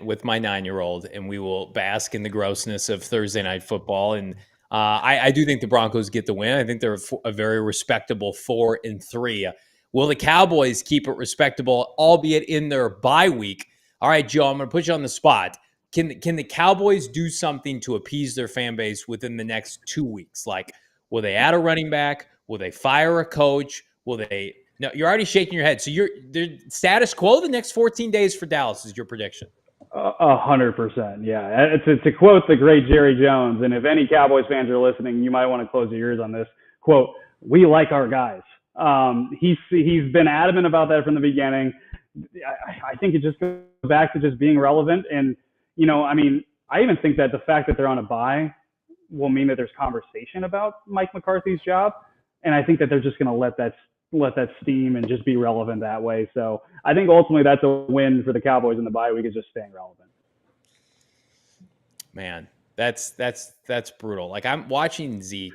with my 9-year-old, and we will bask in the grossness of Thursday night football. And I do think the Broncos get the win. I think they're a very respectable 4-3. Will the Cowboys keep it respectable, albeit in their bye week? All right, Joe, I'm going to put you on the spot. Can the Cowboys do something to appease their fan base within the next 2 weeks? Like, will they add a running back? Will they fire a coach? Will they? No, you're already shaking your head. So the status quo the next 14 days for Dallas is your prediction. 100%. Yeah. To quote the great Jerry Jones, and if any Cowboys fans are listening, you might want to close your ears on this quote. We like our guys. He's been adamant about that from the beginning. I think it just goes back to just being relevant. And, I even think that the fact that they're on a bye will mean that there's conversation about Mike McCarthy's job. And I think that they're just going to let that steam and just be relevant that way. So I think ultimately that's a win for the Cowboys in the bye week, is just staying relevant. Man, that's brutal. Like, I'm watching Zeke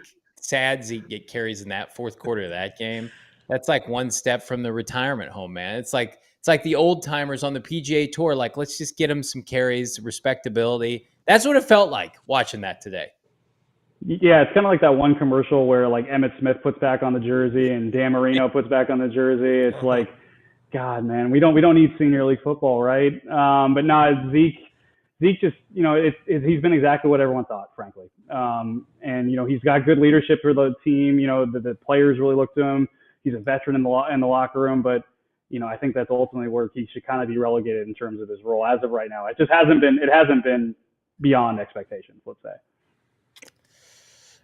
get carries in that fourth quarter of that game. That's like one step from the retirement home, man. It's like the old timers on the PGA Tour. Like, let's just get him some carries, respectability. That's what it felt like watching that today. Yeah, it's kind of like that one commercial where like Emmitt Smith puts back on the jersey and Dan Marino puts back on the jersey. It's like, God, man, we don't need senior league football, right? But no, Zeke just, he's been exactly what everyone thought, frankly. And he's got good leadership for the team. The players really look to him. He's a veteran in the locker room, but I think that's ultimately where he should kind of be relegated in terms of his role as of right now. It just hasn't been beyond expectations, let's say.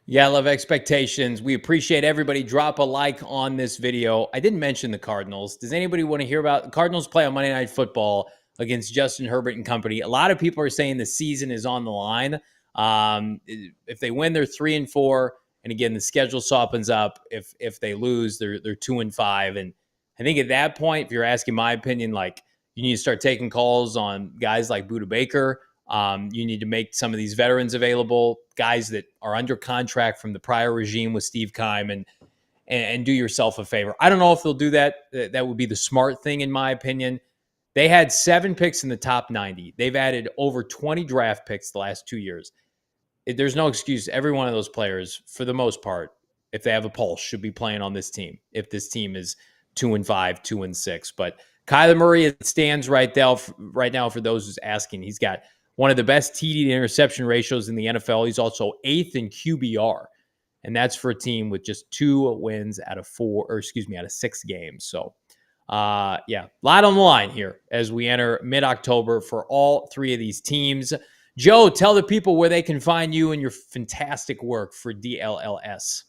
Yeah, I love expectations. We appreciate everybody. Drop a like on this video. I didn't mention the Cardinals. Does anybody want to hear about the Cardinals play on Monday Night Football against Justin Herbert and company? A lot of people are saying the season is on the line. If they win, they're 3-4. And again, the schedule softens up. If they lose, they're 2-5. And I think at that point, if you're asking my opinion, like, you need to start taking calls on guys like Budda Baker. You need to make some of these veterans available, guys that are under contract from the prior regime with Steve Keim, and do yourself a favor. I don't know if they'll do that. That would be the smart thing, in my opinion. They had 7 picks in the top 90. They've added over 20 draft picks the last 2 years. There's no excuse. Every one of those players, for the most part, if they have a pulse, should be playing on this team. If this team is 2-5, 2-6, but Kyler Murray stands right now. For those who's asking, he's got one of the best TD to interception ratios in the NFL. He's also 8th in QBR, and that's for a team with just 2 wins out of 6 games. So, a lot on the line here as we enter mid-October for all 3 of these teams. Joe, tell the people where they can find you and your fantastic work for DLLS.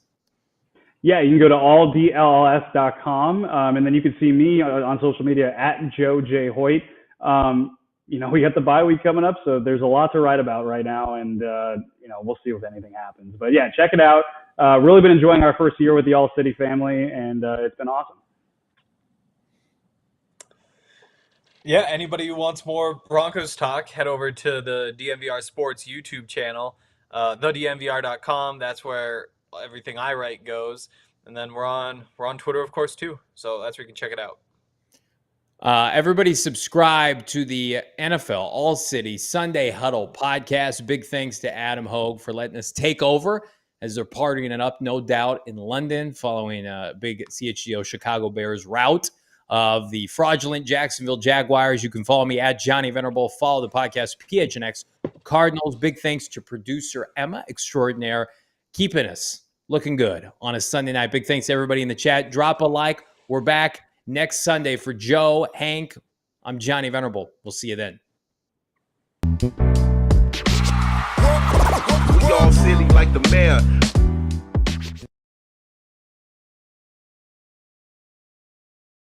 Yeah, you can go to alldlls.com, and then you can see me on social media at Joe J. Hoyt. We got the bye week coming up, so there's a lot to write about right now, and we'll see if anything happens. But yeah, check it out. Really been enjoying our first year with the All City family, and it's been awesome. Yeah, anybody who wants more Broncos talk, head over to the DNVR Sports YouTube channel, thednvr.com. That's where everything I write goes, and then we're on Twitter, of course, too. So that's where you can check it out. Everybody subscribe to the NFL ALLCITY Sunday Huddle podcast. Big thanks to Adam Hogue for letting us take over as they're partying it up, no doubt, in London following a big CHGO Chicago Bears rout of the fraudulent Jacksonville Jaguars. You can follow me at Johnny Venerable. Follow the podcast PHNX Cardinals. Big thanks to producer Emma Extraordinaire, keeping us looking good on a Sunday night. Big thanks to everybody in the chat. Drop a like. We're back next Sunday. For Joe, Hank, I'm Johnny Venerable. We'll see you then. We all silly like the mayor.